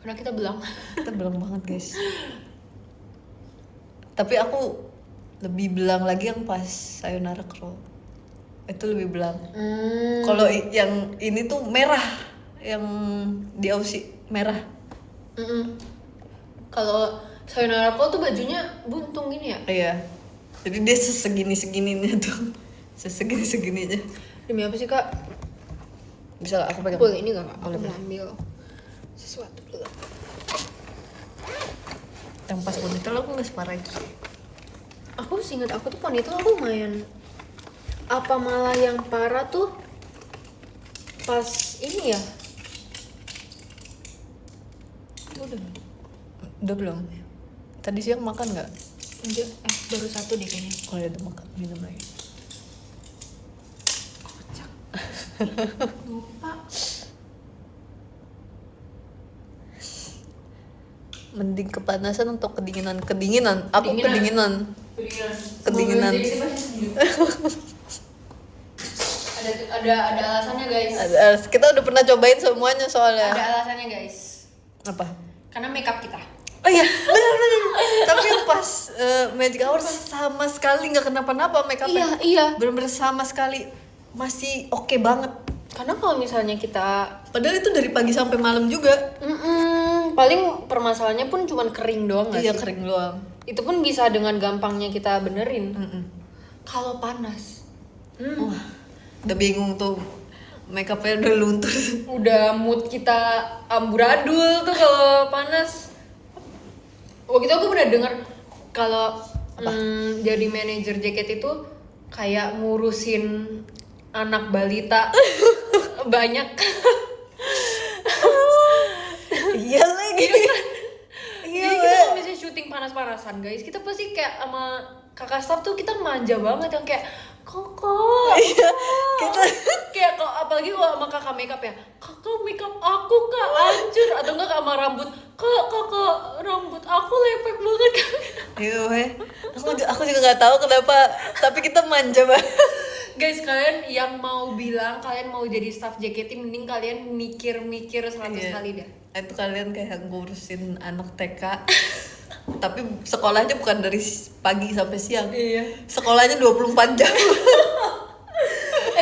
Karena kita belang. Kita belang banget guys. Tapi aku lebih belang lagi yang pas Sayonara Crow. Itu lebih belang. Kalau yang ini tuh merah, yang di Aussie merah. Kalau Sayonara Crow tuh bajunya buntung gini ya? Iya. Jadi dia sesegini-segininya tuh. Sesegini-segininya. Demi apa sih Kak? Bisa gak aku pegang? Boleh ini gak Kak? Aku Boleh. mau ambil sesuatu dulu. Yang pas ponytail aku gak separah itu sih. Aku ingat aku tuh ponytail aku lumayan. Apa malah yang parah tuh pas ini ya? Udah belum? Tadi siang makan gak? Enggak, baru satu deh kayaknya. Oh ya udah makan, minum lagi. Kocak. Lupa. Mending kepanasan atau kedinginan? Kedinginan. Aku kedinginan. Kedinginan. Ada alasannya guys. Kita udah pernah cobain semuanya soalnya. Ada alasannya guys. Apa? Karena makeup kita. Oh iya, benar. Tapi yang pas Magic Hour sama sekali nggak kenapa-napa makeupnya. Iya. Bener-bener sama sekali masih oke banget. Karena kalau misalnya kita Padahal itu dari pagi sampai malam juga. paling permasalahannya pun cuman kering doang nggak Iya sih? kering doang. Itu pun bisa dengan gampangnya kita benerin. Kalau panas, wah, udah bingung tuh. Makeupnya udah luntur. Udah mood kita amburadul tuh kalau panas. Waktu itu aku pernah dengar kalau jadi manajer JKT itu kayak ngurusin anak balita banyak. Iya lagi. Iya. Jadi kita kalau misalnya syuting panas-panasan guys, kita pasti kayak sama kakak staff tuh kita manja banget yang kayak Koko. Iya. Kita Kayak kok apalagi kalau sama kakak makeup ya, kakak makeup aku kak hancur, atau enggak sama rambut, kakak rambut aku lepek banget kak. iya weh. Aku juga nggak tahu kenapa, tapi kita manja banget. Guys, kalian yang mau bilang kalian mau jadi staff JKT, mending kalian mikir-mikir 100 kali deh. Itu kalian kayak ngurusin anak TK. Tapi sekolahnya bukan dari pagi sampai siang. Iya. Sekolahnya 24 jam.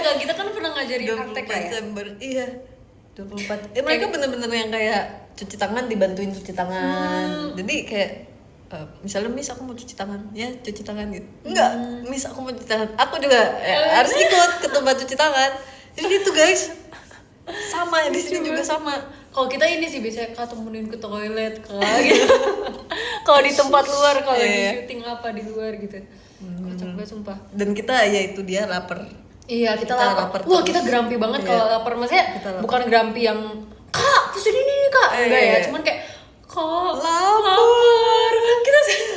Kalau kita kan pernah ngajarin praktek 24 ya. jam iya. 24. Mereka bener-bener yang kayak cuci tangan dibantuin cuci tangan. Jadi kayak misalnya Miss aku mau cuci tangan, ya cuci tangan gitu. Enggak, Miss aku mau cuci tangan. Aku juga harus ikut ke tempat cuci tangan. Jadi gitu guys. Sama di sini juga sama. Kalau kita ini sih biasanya Kak temenin ke toilet Kak gitu. Kalau di tempat luar, kalau lagi syuting apa di luar gitu. Kocak banget sumpah. Dan kita ya itu dia lapar. Iya, kita lapar. Wah, kita grumpy banget kalau lapar. Maksudnya bukan grumpy yang Kak, pesen ini nih Kak. Enggak ya, cuman kayak Kak, lapar.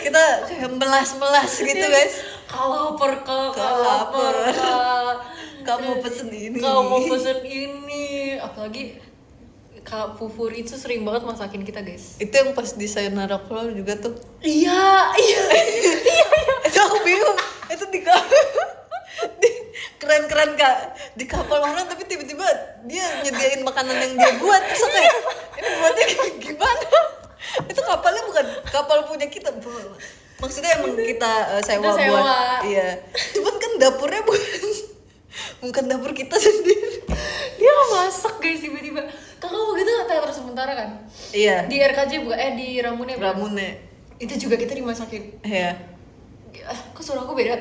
Kita kayak melas-melas gitu guys. Kak lapar Kak, lapar Kak. Kamu pesen ini. Kau mau pesen ini. Apalagi Kak Fufur itu sering banget masakin kita guys. Itu yang pas di Sayonara Crow juga tuh. Iya. Itu aku bingung. Itu keren-keren Kak di kapal orang, tapi tiba-tiba dia nyediain makanan yang dia buat. Terus aku kayak ini buatnya kayak gimana? Itu kapalnya bukan kapal punya kita. Maksudnya emang kita sewa buat. Iya. Cuman kan dapurnya bukan dapur kita sendiri. Dia masak guys tiba-tiba. Kakak waktu itu teater sementara kan? Iya. Di RKJ bukan di Ramune. Itu juga kita dimasakin. Iya. Kok suara aku beda?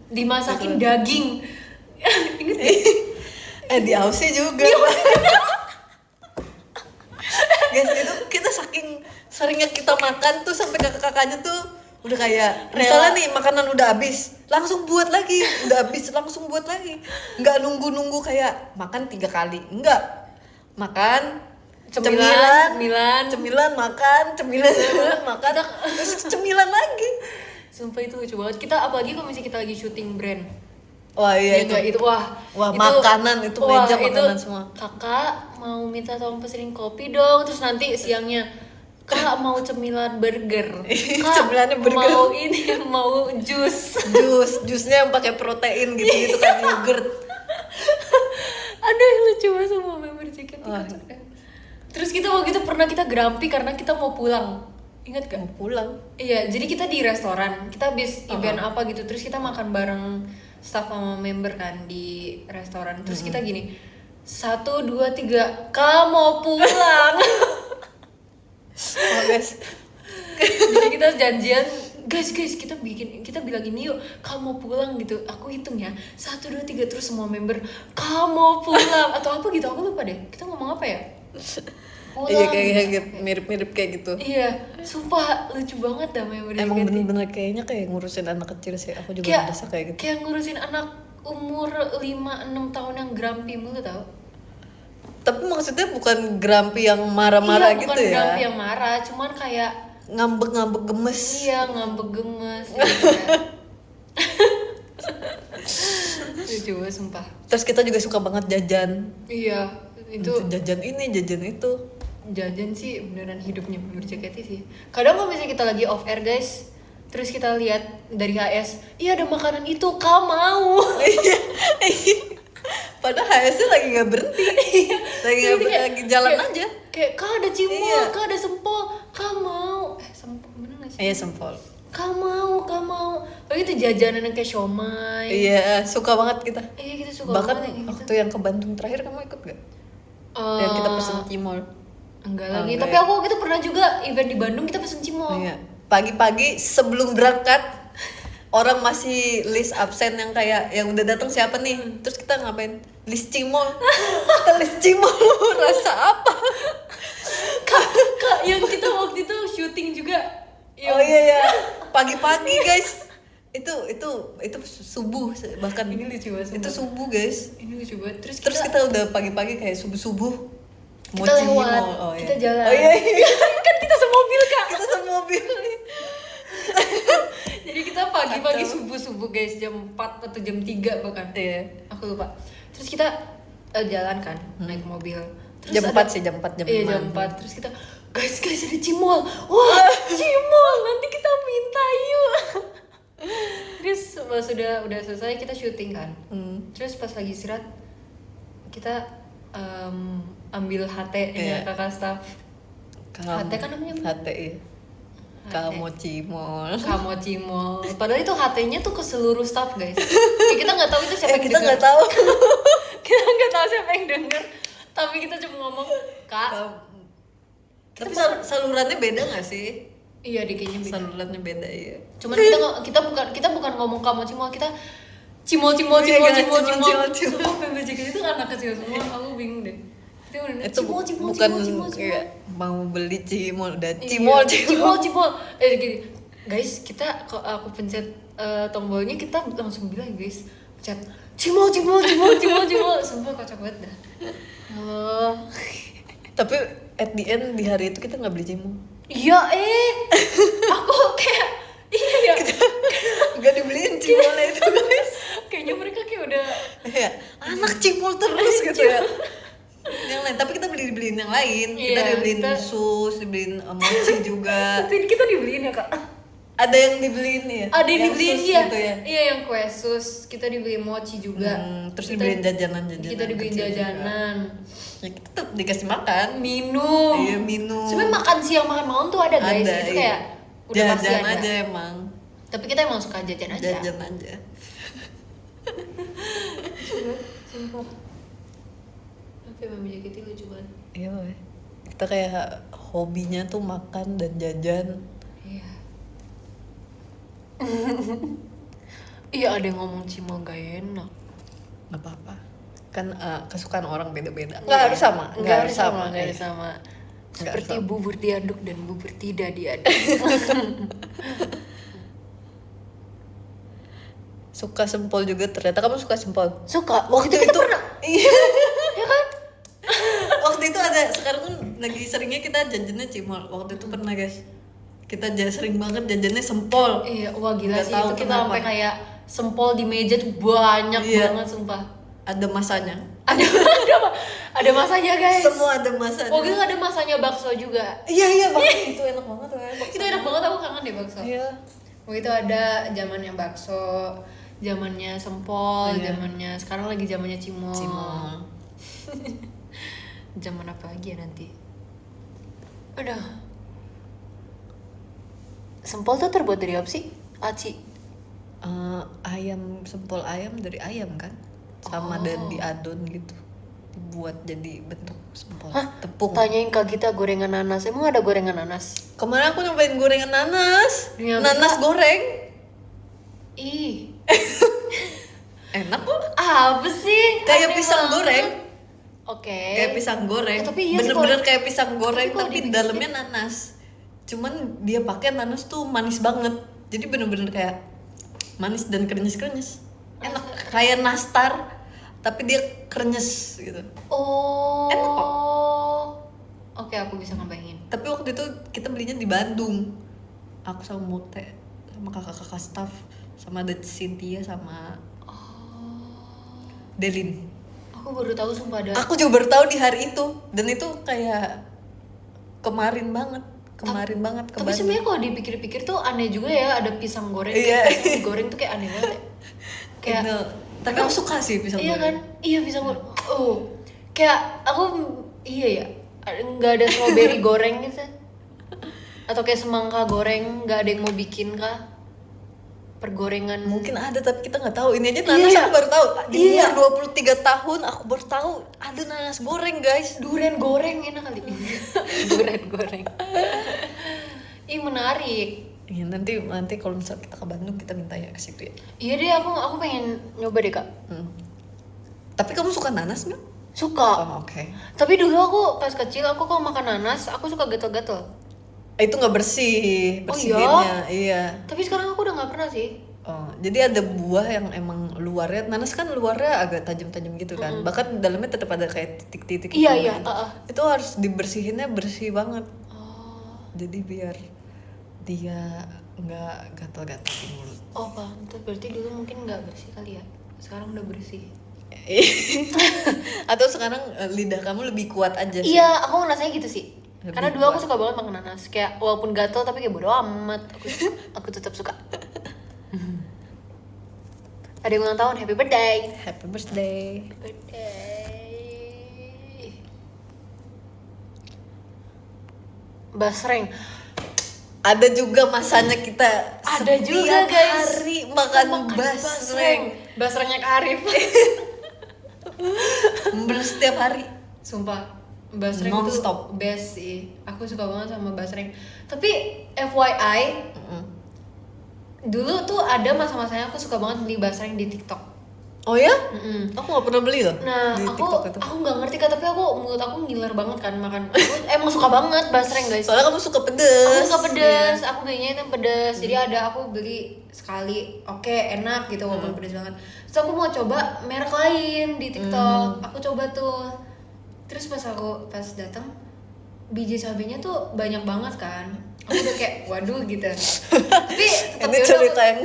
Dimasakin daging. Ingat Di Aussie juga. Guys, itu kita saking seringnya kita makan tuh sampai kakak-kakaknya tuh udah kayak misalnya nih makanan udah habis langsung buat lagi, udah habis langsung buat lagi, nggak nunggu kayak makan 3 kali, enggak, makan cemilan makan terus cemilan lagi. Sumpah itu lucu banget. Kita apalagi kalau misalnya kita lagi syuting brand. Wah iya itu wah makanan itu meja makanan semua. Kakak mau minta tolong pesenin kopi dong, terus nanti siangnya Kak mau cemilan burger. Kak Cemilannya burger. mau ini, mau Jusnya yang pakai protein gitu kan, yogurt. Aduh lucu banget sama member JKT. Terus kita waktu itu pernah kita grumpy karena kita mau pulang. Ingat gak? Mau pulang. Iya, jadi kita di restoran, kita habis event apa gitu, terus kita makan bareng staff sama member kan di restoran. Terus kita gini, 1, 2, 3, kamu mau pulang. Oh, guys. Jadi kita janjian, guys kita bilang ini yuk, kamu mau pulang gitu. Aku hitung ya, 1, 2, 3, terus semua member, kamu mau pulang atau apa gitu, aku lupa deh. Kita ngomong apa ya? Pulang, Iya kayak gitu. mirip-mirip kayak gitu. Iya, sumpah lucu banget dah member Emang JKT. bener-bener kayaknya kayak ngurusin anak kecil sih. Aku juga Kayak- merasa kayak gitu. Kayak ngurusin anak umur 5-6 tahun yang grumpy mulu tau. Tapi maksudnya bukan grumpy yang marah-marah Iya, gitu bukan ya. grumpy yang marah, cuman kayak Ngambek-ngambek gemes. iya ngambek gemes gitu ya. Lucu banget sumpah. Terus kita juga suka banget jajan. Iya, itu Jajan ini, jajan itu. jajan sih beneran hidupnya member JKT sih. Kadang kalau misalnya kita lagi off air guys, terus kita lihat dari HS, iya ada makanan itu, kau mau? Padahal HS-nya lagi nggak berhenti. lagi jalan kayak, aja. Kayak kak ada cimol, Iya. kak ada sempol, kau mau? Sempol bener gak sih? Iya sempol. Kau mau? Pokoknya itu jajanan yang kayak siomay. Iya, suka banget kita. Iya kita suka Bahkan banget yang gitu. waktu yang ke Bandung terakhir kamu ikut gak? Yang kita pesen cimol. Enggak Oh, lagi, enggak tapi ya? aku waktu itu pernah juga event di Bandung kita pesen cimol. Iya. Pagi-pagi sebelum berangkat orang masih list absen yang kayak yang udah datang siapa nih? Terus kita ngapain? List cimol. Kita list cimol rasa apa? Kak, yang kita waktu itu syuting juga. Oh iya ya. Pagi-pagi guys. Itu subuh bahkan Ini lucu banget. itu subuh guys. Ini lucu banget. Terus kita udah pagi-pagi kayak subuh-subuh mau kita cimol. lewat, Oh, iya. kita jalan. Oh iya, iya. Kan kita semobil kak. Kita semobil. Jadi kita pagi-pagi Kacau. subuh-subuh guys, jam 4 atau jam 3 bahkan. Iya. Aku lupa. Terus kita jalan kan, naik mobil. Terus Jam 4 sih, jam 4 jam 5. Iya jam 4. Terus kita guys ada cimol. Wah cimol, nanti kita minta yuk. Terus pas udah selesai kita syuting kan. Terus pas lagi istirahat kita ambil HT Iya. kakak staff. HT kan namanya apa? HT iya. Kamu cimol. Kamu cimol. Padahal itu HT-nya tuh ke seluruh staff guys. Kayak kita nggak tahu itu siapa yang Kita denger. nggak tahu. Kita nggak tahu siapa yang denger. Tapi kita cuma ngomong kak. Tapi salurannya beda nggak sih? Iya deh kayaknya beda. Salurannya beda ya. Cuman kita bukan ngomong kamu cimol, kita cimol. Semua PBJK itu anak kecil semua, aku bingung deh. Itu bukan kayak mau beli cimol, udah cimol. Cimol. Gini, guys, aku pencet tombolnya kita langsung bilang guys, pencet cimol. Sumpah kocak banget dah. Halo. Tapi at the end di hari itu kita nggak beli cimol. Iya aku kayak iya ya. Nggak dibeliin cimolnya itu guys. Kayaknya mereka kayak udah Iya, anak cimol terus gitu ya. Yang lain, tapi kita beliin yang lain. Kita Iya, dibeliin sus, dibeliin mochi juga. Tapi kita dibeliin ya kak. Ada yang dibeliin ya? Ada yang dibeliin sus iya. gitu ya. Iya yang kue sus, kita dibeliin mochi juga. Terus Kita- dibeliin jajanan. Kita dibeliin kecil juga. jajanan. Ya kita tetap dikasih makan. Minum. Iya, minum. Sebenarnya makan siang makan malam tuh ada guys. Ada, Itu iya. kayak udah pasti Jajan ada. aja emang. Tapi kita emang suka jajan aja. Jajan aja. Sumpah. Tapi emang JKT lucu banget. Iya, woy. Kita kayak hobinya tuh makan dan jajan. Iya. Iya ada yang ngomong cimol gak enak. Nggak apa-apa. Kan kesukaan orang beda-beda. Iya. Nggak harus sama. Nggak harus sama. Iya. Nggak Seperti sama. bubur diaduk dan bubur tidak diaduk. Suka sempol juga ternyata. Kamu suka sempol? Suka. Waktu itu kita pernah. Iya. Ya kan? Waktu itu ada, sekarang kan lagi seringnya kita jajannya cimol. Waktu itu pernah guys, kita sering banget jajannya sempol. Iya, wah gila Nggak sih tahu itu kita kenapa. sampai kayak sempol di meja tuh banyak Iya. banget sumpah. Ada masanya. Ada masanya guys. Semua ada masanya. Waktu itu ada masanya bakso juga. Iya banget, itu enak banget tuh. Itu enak banget, aku kangen deh bakso. Iya. Waktu itu ada zamannya bakso, zamannya sempol, zamannya sekarang lagi zamannya cimol. Zaman apa lagi ya nanti? Udah. Sempol tuh terbuat dari apa sih? Aci. Ayam, sempol ayam dari ayam kan, sama dan diadon gitu, dibuat jadi bentuk sempol. Tepung. Tanyain Kak Gita gorengan nanas. Emang ada gorengan nanas? Kemarin aku nyobain gorengan nanas. Ya, Nanas goreng. Ih, Enak kok. apa sih? Kayak Aneh pisang banget. goreng. Oke. Kayak pisang goreng. Tapi iya sih, bener-bener kalau- kayak pisang goreng kalau tapi dipikir- dalamnya nanas. Cuman dia pakai nanas tuh manis banget. Jadi bener-bener kayak manis dan krenyes-krenyes. Enak. Kayak nastar tapi dia krenyes gitu. Oh. Enak kok. Oke, aku bisa ngebayangin. Tapi waktu itu kita belinya di Bandung. Aku sama Mute, sama kakak-kakak staff, sama ada Cynthia sama Delin. Aku baru tahu sumpah ada. Aku juga baru tahu di hari itu, dan itu kayak kemarin banget ke Tapi Bandung. sebenarnya kalau dipikir-pikir tuh aneh juga ya, ada pisang goreng. Iya. Kayak pisang goreng tuh kayak aneh banget. Ya. Kayak Itu. Tapi aku suka sih pisang iya goreng. kan? Iya pisang goreng. Kayak aku iya ya. Nggak ada strawberry goreng gitu. Atau kayak semangka goreng, nggak ada yang mau bikin kah? Pergorengan. Mungkin ada tapi kita nggak tahu. Ini aja nanas Iya. aku baru tahu. Di Iya. umur 23 tahun aku baru tahu ada nanas goreng, guys. Durian goreng enak kali. Durian goreng. Ih menarik. Ya, nanti kalau misal kita ke Bandung kita minta ya ke situ ya. Iya deh, aku pengen nyoba deh kak. Tapi kamu suka nanas nggak? Suka. Oh, oke. Tapi dulu aku pas kecil aku kalau makan nanas aku suka gatel-gatel. Itu nggak bersih, Oh, bersihinnya. Iya. Tapi sekarang aku udah nggak pernah sih. Oh, jadi ada buah yang emang luarnya, nanas kan luarnya agak tajam-tajam gitu kan. Bahkan dalamnya tetap ada kayak titik-titik. Iya gitu. iya. Itu harus dibersihinnya bersih banget. Oh. Jadi biar dia nggak gatal-gatal di mulut. Oh pantes, berarti dulu mungkin nggak bersih kali ya. Sekarang udah bersih. Atau sekarang lidah kamu lebih kuat aja sih. Iya, aku ngerasanya gitu sih. Lebih Karena dulu aku kuat. suka banget makan nanas. Kayak walaupun gatel tapi kayak bodo amat. Aku tetap suka. Ada yang ulang tahun, happy birthday. Happy birthday. Birthday. Basreng. Ada juga masanya kita Ada setiap juga, guys. hari makan basreng. Basrengnya Kak Arif. Bener setiap hari. Sumpah, basreng Non-stop. itu best sih. Aku suka banget sama basreng. Tapi FYI, dulu tuh ada masa-masanya aku suka banget beli basreng di TikTok. Oh ya? Mm-mm. Aku nggak pernah beli loh Nah, di aku TikTok itu. nggak ngerti Kak, tapi menurut aku ngiler banget kan makan. Aku emang suka banget basreng guys. Soalnya kamu suka pedes. Aku suka pedas, aku belinya yang pedas. Jadi ada aku beli sekali, oke enak gitu walaupun pedas banget. Terus aku mau coba merek lain di TikTok. Aku coba tuh. Terus pas datang biji cabenya tuh banyak banget kan. Aku udah kayak waduh gitu. Tapi tetap Ini yaudah cerita yang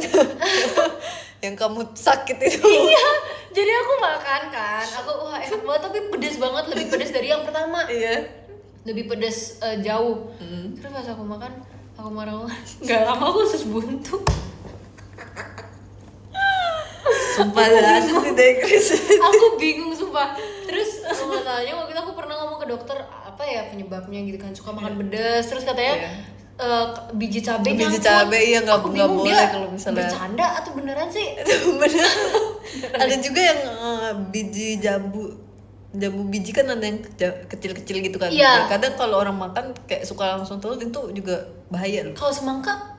yang kamu sakit itu. Iya, jadi aku makan kan. Aku wah enak banget tapi pedas banget, lebih pedas dari yang pertama. Iya. Lebih pedas jauh. Terus pas aku makan, aku marah-marah. Gak lama aku usus buntu. Sumpah dah, tidak Chris. Aku bingung sumpah. Terus masalahnya waktu itu aku pernah ngomong ke dokter apa ya penyebabnya gitu kan, suka makan pedas. Terus katanya biji cabai Biji nyangkut. cabai, iya, nggak Aku bingung boleh dia kalau misalnya- bercanda atau beneran sih. Bener. Ada juga yang biji jambu biji kan ada yang kecil-kecil gitu kan. Iya. Kadang kalau orang makan kayak suka langsung telur itu juga bahaya loh. Kalau semangka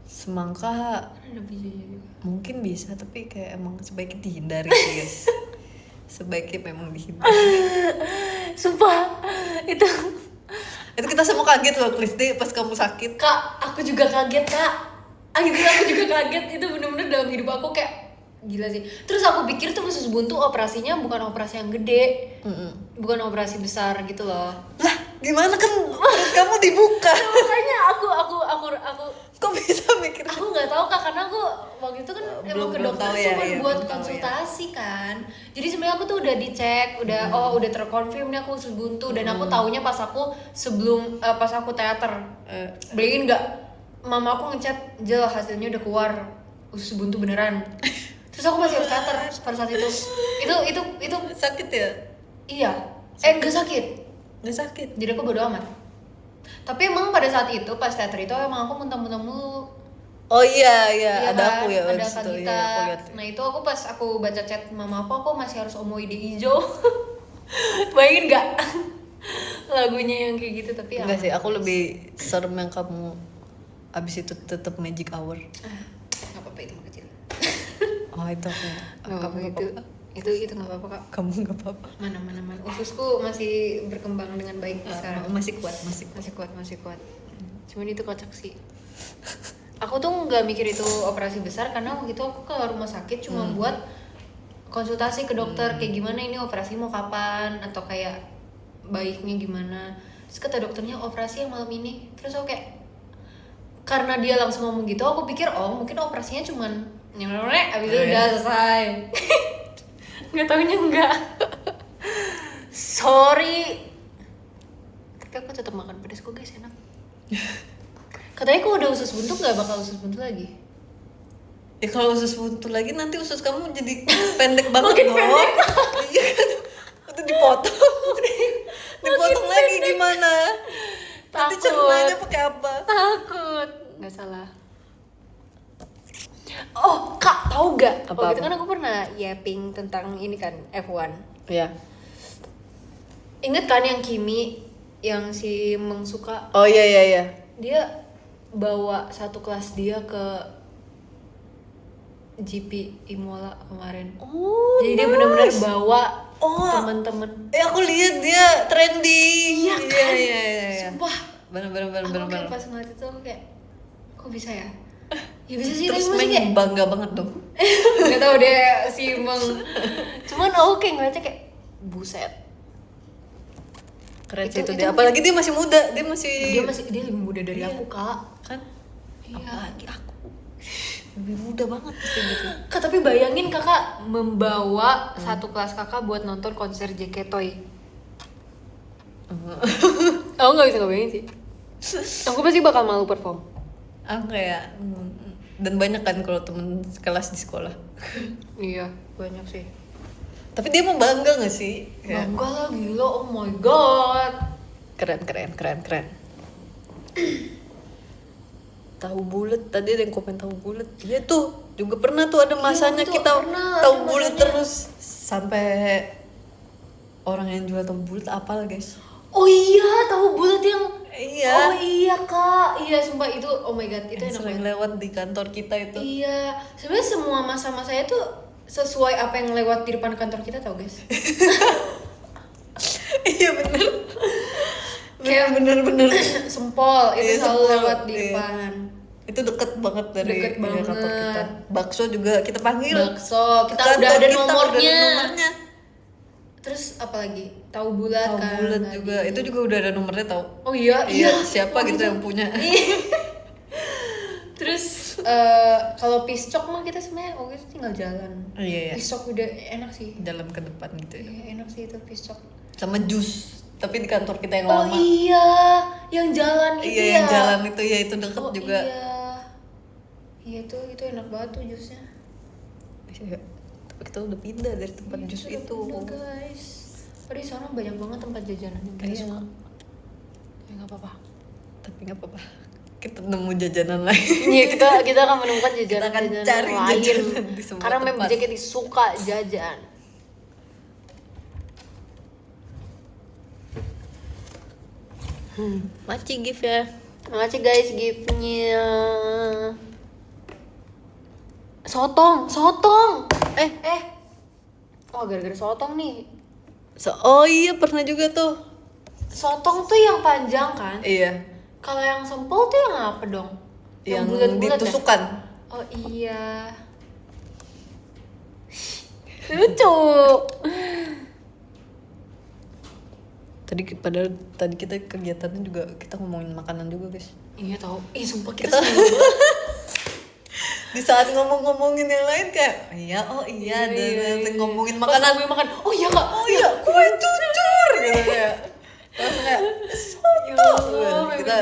Semangka ada bijinya juga. mungkin bisa tapi kayak emang sebaiknya dihindari sih guys. Sebaiknya memang dihindari. Sumpah itu Itu kita semua kaget loh Chris deh pas kamu sakit. Kak, aku juga kaget Kak. Akhirnya aku juga kaget. Itu bener-bener dalam hidup aku kayak gila sih. Terus aku pikir tuh usus buntu operasinya bukan operasi yang gede, bukan operasi besar gitu loh. Lah gimana kan perut kamu dibuka. Nah, makanya aku Kok bisa mikir? aku nggak tahu Kak, karena aku waktu itu kan emang ke belum dokter tahu ya, cuma iya, buat belum tahu konsultasi kan. Jadi sebenarnya aku tuh udah dicek, udah terkonfirm nih aku usus buntu, dan aku taunya pas aku sebelum pas aku teater. Beliin nggak? Mama aku ngechat, Jel hasilnya udah keluar usus buntu beneran. Terus aku masih harus teater pada saat itu. Itu Sakit ya? iya. Enggak sakit. Nggak sakit. Jadi aku bodo amat. Tapi emang pada saat itu pas teater itu emang aku muntah-muntah mulu. Oh iya, Iya ada kan? aku ya Ada di situ, Kak iya, aku Gita. lihat. Nah itu aku pas aku baca chat mama aku masih harus omoide hijau. Bayangin nggak lagunya yang kayak gitu, tapi Enggak sih, aku lebih serem yang kamu abis itu tetap magic hour. nggak apa-apa, itu mah kecil. Oh itu aku. Nggak apa-apa, Kamu nggak apa-apa. itu nggak apa-apa Kak. Kamu nggak apa-apa. Mana ususku masih berkembang dengan baik sekarang. Masih kuat. Masih kuat. Cuman itu kocak sih. Aku tuh nggak mikir itu operasi besar karena waktu itu aku ke rumah sakit cuma buat konsultasi ke dokter kayak gimana ini operasi mau kapan atau kayak baiknya gimana. Terus kata dokternya operasi yang malam ini. Terus aku kayak, karena dia langsung ngomong gitu aku pikir mungkin operasinya cuman abis itu udah selesai. Nggak taunya enggak. Sorry. Tapi aku tetap makan pedas kok guys, enak. Katanya kalau udah usus buntu nggak bakal usus buntu lagi. Ya kalau usus buntu lagi nanti usus kamu jadi pendek banget Makin loh. pendek. Iya kan? Itu dipotong. Dipotong lagi gimana? Nanti Takut. cernanya pakai apa? Takut. Nggak salah. Oh Kak, tahu gak? Apa-apa? Waktu itu kan aku pernah yapping tentang ini kan F1. Iya. Ingat kan yang Kimi yang si Meng suka, Oh iya. dia bawa satu kelas dia ke GP Imola kemarin. Oh. Jadi dia benar-benar bawa Oh. teman-teman. Aku lihat dia trending. Iya kan? Iya. Sumpah. Bener. Aku kayak pas ngeliat itu aku kayak, kok bisa ya? Ya bisa sih, Terus tapi masih kayak main bangga banget dong. nggak tahu deh si Meng. Cuman aku kayak ngeliatnya kayak buset. Keren Itu- sih itu itu dia. Apalagi dia masih muda, dia masih Dia lebih muda dari Iya. aku Kak. kan? Iya. Apalagi aku lebih muda banget pasti gitu. Kak, tapi bayangin kakak membawa satu kelas kakak buat nonton konser JK Toy. Aku nggak bisa ngebayangin sih. Aku pasti bakal malu perform. Aku kayak dan banyak kan kalau temen kelas di sekolah. Iya, banyak sih. Tapi dia mau bangga gak sih? Kayak, Bangga lah, gila, oh my god. keren. Tahu bulat, tadi ada yang komen tahu bulat. Iya tuh, juga pernah tuh ada masanya itu kita pernah, tahu ada bulat masanya. terus sampai orang yang jual tahu bulat apal guys. Oh iya, tahu bulat yang Iya. Oh iya Kak, iya sumpah itu, oh my god, itu Yang enak sering banget. lewat di kantor kita itu. Iya, sebenarnya semua masa-masa itu sesuai apa yang lewat di depan kantor kita tau guys. Iya bener. Kayak bener. Sempol itu Iya, selalu Sempol, lewat di iya. depan. Itu deket banget dari Deket dari kantor banget. kita. Bakso juga kita panggil. Bakso, kita Ke udah kantor ada kita nomornya. udah ada nomornya. Terus apalagi? Tahu bulat Tahu kan. bulat tadi. juga. Itu juga udah ada nomornya tau. Oh iya, Siapa Oh, gitu itu. yang punya. Iya. Terus kalau piscok mah kita sebenarnya waktu itu tinggal jalan. Iya. Piscok udah enak sih. Jalan ke depan gitu ya. Iya, enak sih itu piscok. Sama jus. Tapi di kantor kita yang Oh lama. iya, yang jalan itu Iya, ya. yang jalan itu ya itu deket Oh, juga. Iya itu enak banget tuh jusnya. Iya. Tapi kita udah pindah dari tempat jus Udah itu. pindah, guys. Oh, di sana banyak banget tempat jajanan yang kita Iya. suka. Ya nggak apa-apa. Tapi nggak apa-apa. Kita nemu jajanan lain. Iya kita akan menemukan jajanan akan cari jajanan di semua karena memang tempat. JKT suka jajan. Maci gift ya. Makasih guys giftnya. Sotong. Oh gara-gara sotong nih. Oh iya pernah juga tuh. Sotong tuh yang panjang kan? Iya. Kalau yang sempol tuh yang apa dong? Yang bulat-bulat ya? ditusukan. Oh iya. Lucu. Padahal tadi kita kegiatannya juga kita ngomongin makanan juga guys. Iya tahu. Sumpah kita Di saat ngomongin yang lain kayak iya dan ngomongin makanan. makan. Oh iya kak. Oh iya, kue cucur gitu kayak. Terus kayak soto. Kita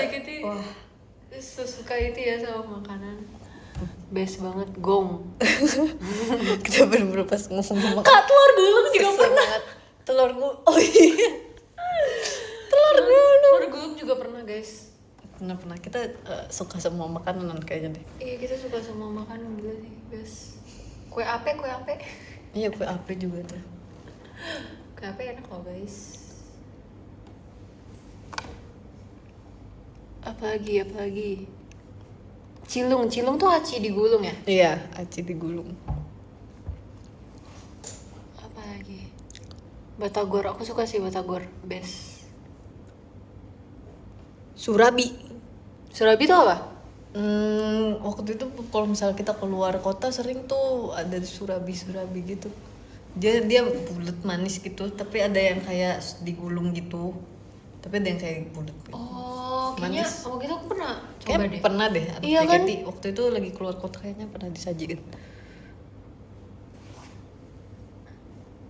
wah, sesuka itu ya sama makanan. Best banget, gong. kita bener-bener pas ngomongin makanan. Kak, telur gulung juga pernah. Telur gulung. Oh iya. Telur gulung juga pernah guys. Pernah kita suka semua makanan kayaknya deh. Iya kita suka sama makanan juga sih guys. Kue ape. Iya kue ape juga tuh. Kue ape enak loh guys. Apalagi Cilung tuh aci digulung ya? Iya, aci digulung. Apalagi batagor, aku suka sih batagor, best. Surabi tuh apa? Waktu itu kalau misalnya kita keluar kota sering tuh ada surabi gitu. Dia bulat manis gitu, tapi ada yang kayak digulung gitu. Tapi ada yang kayak bulat. Oh, kayaknya waktu itu aku pernah coba deh. Pernah deh, anak iya kan? waktu itu lagi keluar kota kayaknya pernah disajiin.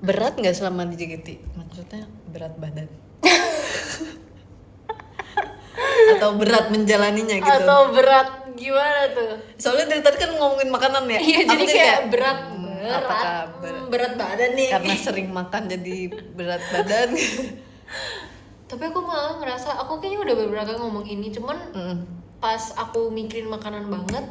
Berat nggak selama di JKT? Maksudnya berat badan? Atau berat menjalaninya gitu? Atau berat gimana tuh? Soalnya dari tadi kan ngomongin makanan ya. Iya, jadi kayak berat berat badan nih. Karena sering makan jadi berat badan. Tapi aku malah ngerasa, aku kayaknya udah beberapa kali ngomong ini, cuman pas aku mikirin makanan banget,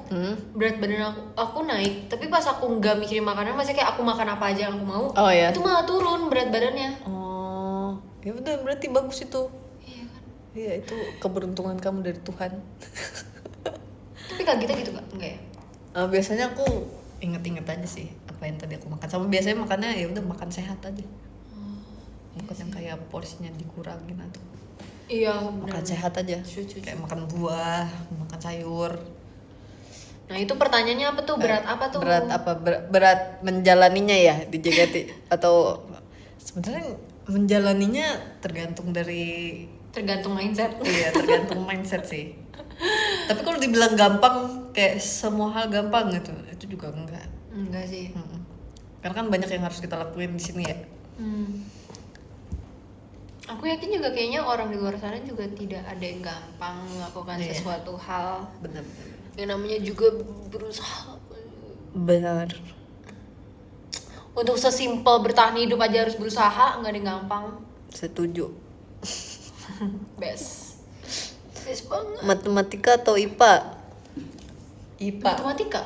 berat badan aku naik. Tapi pas aku nggak mikirin makanan, masih kayak aku makan apa aja yang aku mau, itu malah turun berat badannya. Oh, ya udah berarti bagus itu. Iya kan? Iya, itu keberuntungan kamu dari Tuhan. Tapi Kak Gita gitu gak? Enggak ya? Biasanya aku inget-inget aja sih apa yang tadi aku makan. Sama biasanya makannya ya udah makan sehat aja. Bukan yang kayak porsinya dikurangin atau. Iya, makan sehat aja. Kayak makan buah, makan sayur. Nah itu pertanyaannya apa tuh? Berat apa tuh? Berat apa? Berat menjalaninya ya di JKT atau sebenarnya menjalaninya tergantung mindset. Iya, tergantung mindset sih. Tapi kalau dibilang gampang, kayak semua hal gampang gitu, itu juga enggak sih. Karena kan banyak yang harus kita lakuin di sini ya. Aku yakin juga kayaknya orang di luar sana juga tidak ada yang gampang melakukan sesuatu hal. Benar. Yang namanya juga berusaha. Benar. Untuk sesimpel bertahan hidup aja harus berusaha, nggak ada yang gampang. Setuju. Best banget. Matematika atau IPA? IPA. Matematika.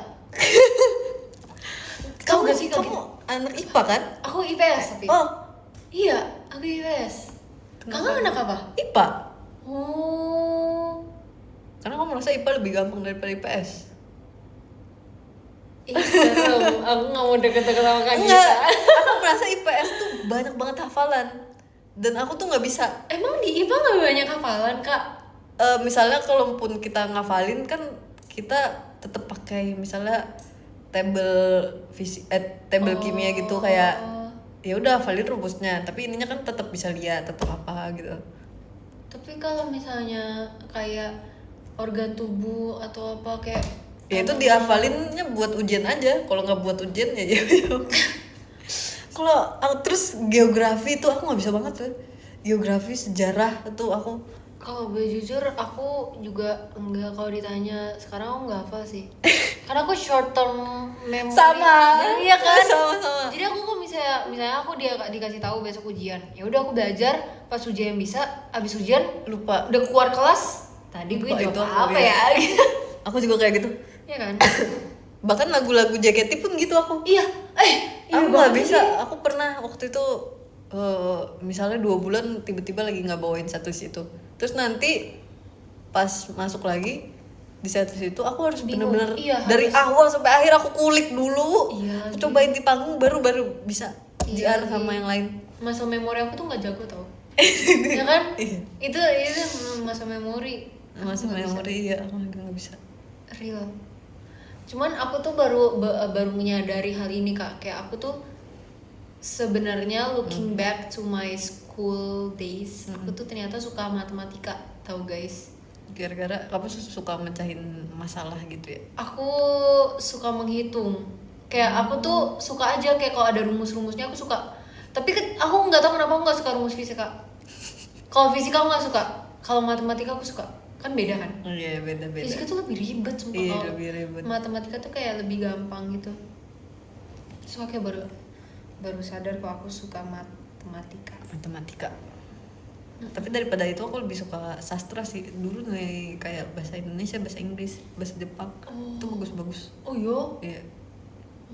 Kamu gak sih kamu anak IPA kan? Aku IPS tapi. Oh iya, aku IPS. Kamu anak apa? IPA. Oh. Karena aku merasa IPA lebih gampang daripada IPS. Serem, aku gak mau deket-deket sama Kak Gita. Enggak, aku merasa IPS tuh banyak banget hafalan. Dan aku tuh gak bisa. Emang di IPA gak banyak hafalan, Kak? Misalnya kalaupun kita ngafalin kan kita tetap pakai misalnya tabel kimia gitu, kayak ya udah hafalin rumusnya, tapi ininya kan tetap bisa lihat tetap apa gitu. Tapi kalau misalnya kayak organ tubuh atau apa kayak ya itu dihafalinnya buat ujian aja. Kalau nggak buat ujian ya kalau terus geografi itu aku nggak bisa banget tuh. Geografi, sejarah itu aku. Kalau boleh jujur aku juga enggak, kalau ditanya sekarang aku nggak hafal sih. Karena aku short term memory. Sama. Iya kan? Sama. Jadi aku kok misalnya aku dikasih tahu besok ujian, ya udah aku belajar, pas ujian bisa, abis ujian lupa. Udah keluar kelas, tadi gue jawab apa ya? Aku juga kayak gitu. Iya kan? Bahkan lagu-lagu JKT pun gitu aku. Iya. Aku nggak bisa. Aku pernah waktu itu misalnya 2 bulan tiba-tiba lagi nggak bawain satu situ. Terus nanti pas masuk lagi di satu situ aku harus bener-bener dari awal sampai akhir aku kulik dulu. Aku cobain di panggung baru bisa JR sama yang lain. Masa memori aku tuh nggak jago tau. Ya kan? Itu masa memori. Masa memori ya, aku nggak bisa. Real. Cuman aku tuh baru menyadari hal ini Kak. Kayak aku tuh sebenarnya looking back to my school school days aku tuh ternyata suka matematika, tahu guys. Gara-gara kamu suka mecahin masalah gitu ya? Aku suka menghitung, kayak aku tuh suka aja kayak kalau ada rumus-rumusnya aku suka. Tapi aku nggak tahu kenapa aku nggak suka rumus fisika. Kalau fisika aku nggak suka, kalau matematika aku suka. Kan beda kan? Iya, beda-beda. Fisika tuh lebih ribet sumpah. Iya, kalau lebih ribet. matematika tuh kayak lebih gampang gitu. So kayak baru sadar kok aku suka matematika. Tapi daripada itu aku lebih suka sastra sih. Dulu nih kayak bahasa Indonesia, bahasa Inggris, bahasa Jepang. Itu bagus-bagus. Oh yo? Iya.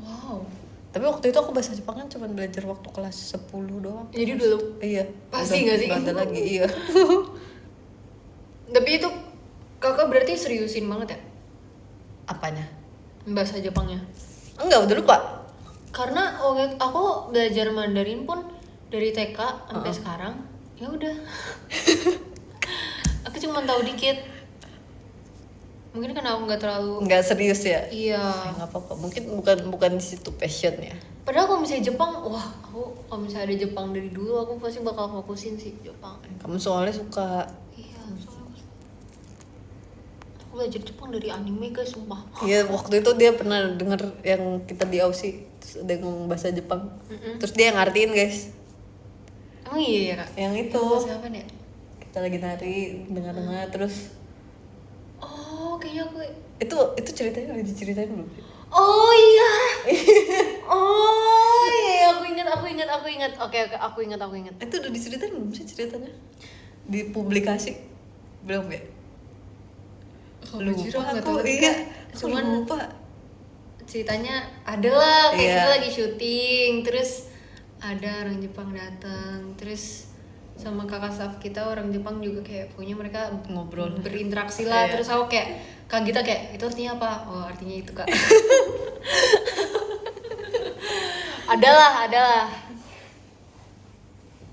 Wow. Tapi waktu itu aku bahasa Jepang kan cuma belajar waktu kelas 10 doang. Jadi dulu Iya. pasti nggak sih? Nggak ada lagi, iya. Tapi itu kakak berarti seriusin banget ya Apanya? bahasa Jepangnya? Enggak, udah lupa. Karena aku belajar Mandarin pun dari TK sampai sekarang ya udah. Aku cuma tahu dikit. Mungkin karena aku nggak terlalu. Nggak serius ya? Iya. Nggak apa-apa. Mungkin bukan di situ passion ya. Padahal kalau misalnya Jepang, wah aku kalau misalnya ada Jepang dari dulu aku pasti bakal fokusin sih Jepang. Kamu soalnya suka. Iya. Soalnya aku belajar Jepang dari anime guys, sumpah. Iya, waktu itu dia pernah denger yang kita di Aussie, terus ada yang ngomong bahasa Jepang. Terus dia yang ngartiin guys. Emang iya ya kak? Yang itu. Bahasa apa nih? Kita lagi nari, dengar-dengar terus. Oh kayaknya aku. Itu ceritanya udah diceritain belum? Oh iya. Oh iya, aku ingat. Oke, aku ingat. Itu udah diceritain belum sih ceritanya? Di publikasi belum ya? Lupa aku, iya. Cuman lupa. ceritanya adalah kayak Iya. kita lagi syuting, terus ada orang Jepang datang, terus sama kakak staff kita orang Jepang juga kayak punya mereka Ngobrol. berinteraksi lah. Iya. Terus aku kayak Kak Gita kayak itu artinya apa? Oh artinya itu kak. adalah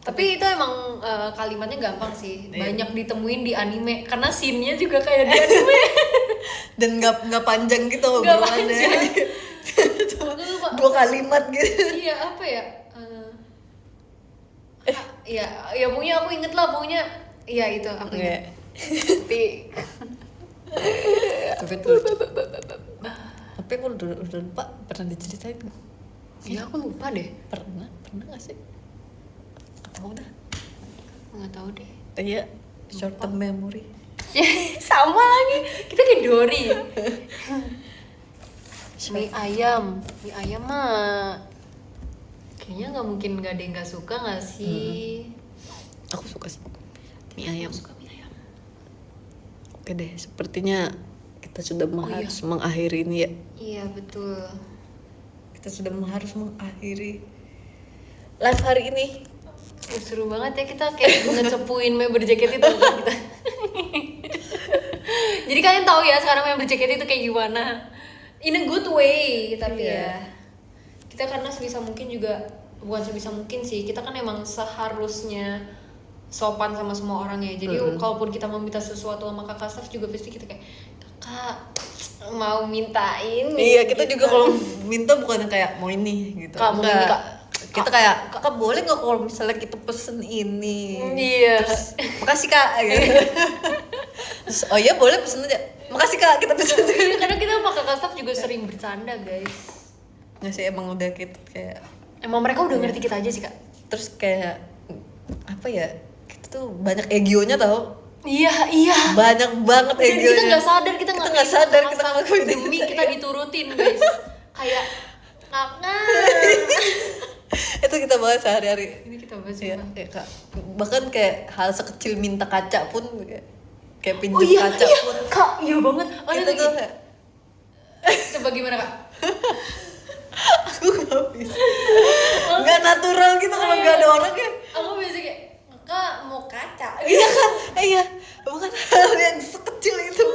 tapi itu emang kalimatnya gampang sih. Iya. Banyak ditemuin di anime karena scene-nya juga kayak di anime. Dan nggak panjang gitu Nggak obrolannya. panjang. Cuma Aku lupa. 2 kalimat gitu. Iya apa ya? Ya pokoknya aku inget lah, pokoknya iya itu aku inget. Tapi tuh. Tapi aku udah lupa pernah diceritain nggak? Iya aku lupa deh. Pernah nggak sih? Tahu dah. Nggak tahu deh. Iya, short term memory. Sama lagi. Kita kayak Dori. Mie ayam mah kayaknya nggak mungkin nggak ada yang nggak suka nggak sih? Aku suka sih mie ayam. Aku suka mie ayam. Oke deh, sepertinya kita sudah iya. harus mengakhiri ini ya. Iya betul. Kita sudah harus mengakhiri live hari ini. Seru banget ya kita kayak ngecepuin member jaket itu kan kita. Jadi kalian tahu ya sekarang member jaket itu kayak gimana? In a good way tapi Iya. ya. Kita karena sebisa mungkin juga bukan sebisa mungkin sih, kita kan emang seharusnya sopan sama semua orang ya. Jadi kalaupun kita mau minta sesuatu sama kakak staff juga pasti kita kayak kakak mau minta ini. Iya, kita gitu. juga kalau minta bukan kayak mau ini gitu. Kak, mau Enggak. ini, Kak. Kita kayak kakak boleh nggak kalau misalnya kita pesen ini? Iya. Terus, makasih kak. Gitu. Terus, oh iya boleh pesen aja. Makasih kak, kita pesen. Karena kita sama kakak staff juga sering bercanda guys. Nggak sih, emang udah kita kayak Emang mereka udah ngerti kita aja sih kak. terus kayak apa ya, kita tuh banyak egionya tau. Iya. Banyak banget Dan egionya. kita nggak sadar kita nggak sadar kita ngelakuin demi itu. kita diturutin guys. Kayak kakak. Itu kita bahas sehari-hari. Ini kita bahas Iya, ya. ya, kak. Bahkan kayak hal sekecil minta kaca pun kayak pinjam iya, kaca pun. Kak, iya banget. Oh, Itu tuh kayak, coba gimana kak? aku nggak bisa. Nggak natural gitu kalau nggak ada orangnya. Aku biasa kayak kak mau kaca. Iya kan? Iya. Bukan hal yang sekecil itu.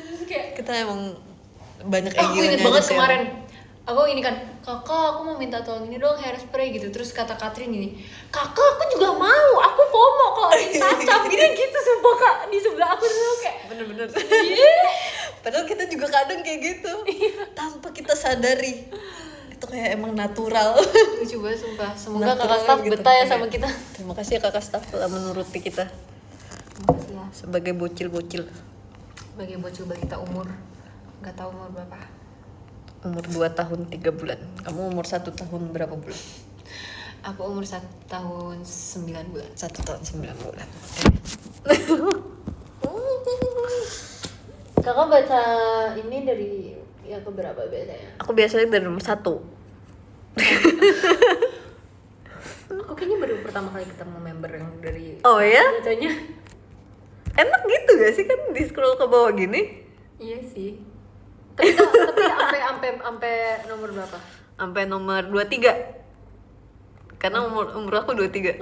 Terus kayak Kita emang banyak aku egionya. inget banget aja sih, kemarin. Aku ini kan, kakak aku mau minta tolong ini dong hairspray gitu. Terus kata Katrin ini, kakak aku juga mau, aku FOMO kalau ditacap. Gini gitu sumpah kak, di sebelah aku dulu kayak bener-bener. iya. Padahal kita juga kadang kayak gitu. Tanpa kita sadari. Itu kayak emang natural. Lucu banget sumpah. Semoga Natural kakak staff gitu. betah ya sama kita. Terima kasih ya kakak staff telah menuruti kita Makasih ya. sebagai bocil-bocil. Sebagai bocil balita umur nggak tahu umur berapa. Umur 2 tahun 3 bulan. Kamu umur 1 tahun berapa bulan? Aku umur 1 tahun 9 bulan. 1 tahun 9 bulan. Kakak baca ini dari yang keberapa biasanya? Aku biasanya dari nomor 1. Aku kayaknya baru pertama kali ketemu member yang dari Oh ya? bacanya. Enak gitu gak sih kan di scroll ke bawah gini? Iya sih. Tapi sampai nomor berapa? Sampai nomor 23. Karena umur aku 23.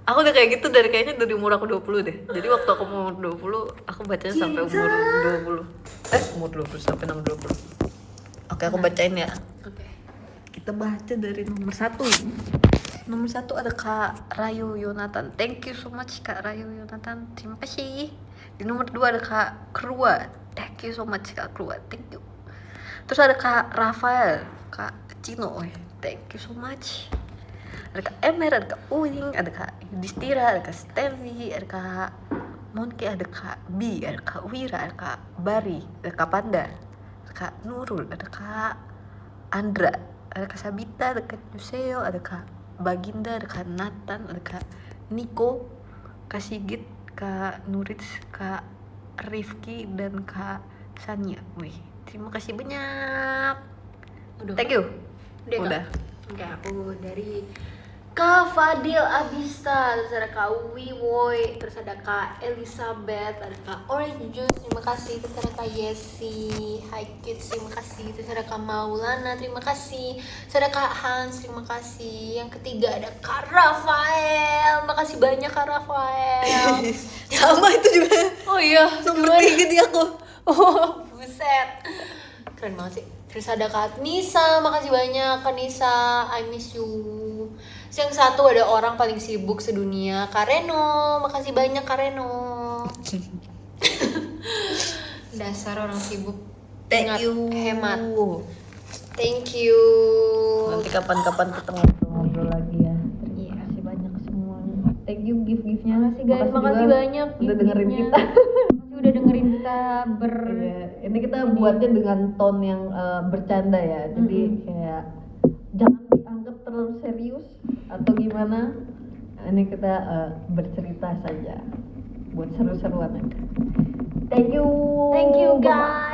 Aku udah kayak gitu kayaknya dari umur aku 20 deh. Jadi waktu aku umur 20, aku bacanya sampai umur 20. Umur 20 sampai nomor 20. Oke, aku bacain ya. Oke. Kita baca dari nomor 1. Nomor 1 ada Kak Rayu Yonatan. Thank you so much Kak Rayu Yonatan. Terima kasih. Di nomor 2 ada Kak Krua. Thank you so much Kak Krua. Thank you. Terus ada Kak Rafael, Kak Cino. Thank you so much. Ada Kak Emer, ada Kak Uing, ada Kak Yudhistira, ada Kak Stanley, ada Kak Monke, ada Kak B, ada Kak Wira, ada Kak Bari, ada Kak Panda, ada Kak Nurul, ada Kak Andra, ada Kak Sabita, ada Kak Yuseo, ada Kak Baginda, ada Kak Nathan, ada Kak Niko, Kak Sigit, Kak Nurits, Kak Rifki, dan Kak Sanya. Wih, terima kasih banyak. Udah. Thank you. Udah. Oke, aku dari Kak Fadil Abista, terus ada Kak Wiwoy, terus ada Kak Elizabeth, ada Kak Orange Juice, terima kasih, terus ada Kak Yesi, Hi Kids, terima kasih, terus ada Kak Maulana, terima kasih, terus ada Kak Hans, terima kasih, yang ketiga ada Kak Rafael, makasih banyak Kak Rafael. Sama itu juga. Oh iya, Nomor 3 di aku. oh buset, keren banget sih. Terus ada Kak Nisa, makasih banyak Kak Nisa, I miss you. Terus yang satu ada orang paling sibuk sedunia, Kak Reno, makasih banyak Kak Reno. Dasar orang sibuk. Thank Ingat, you. hemat. Thank you. Nanti kapan-kapan ketemu ngobrol lagi ya. Terima kasih banyak semuanya. Thank you gift-giftnya. Makasih guys, makasih juga banyak udah dengerin gift-giftnya. kita. Makasih udah dengerin kita Iya, ini kita buatnya dengan tone yang bercanda ya. Jadi kayak jangan dianggap terlalu serius atau gimana. Ini kita bercerita saja buat seru-seruan aja. Thank you. Thank you Bye-bye. guys.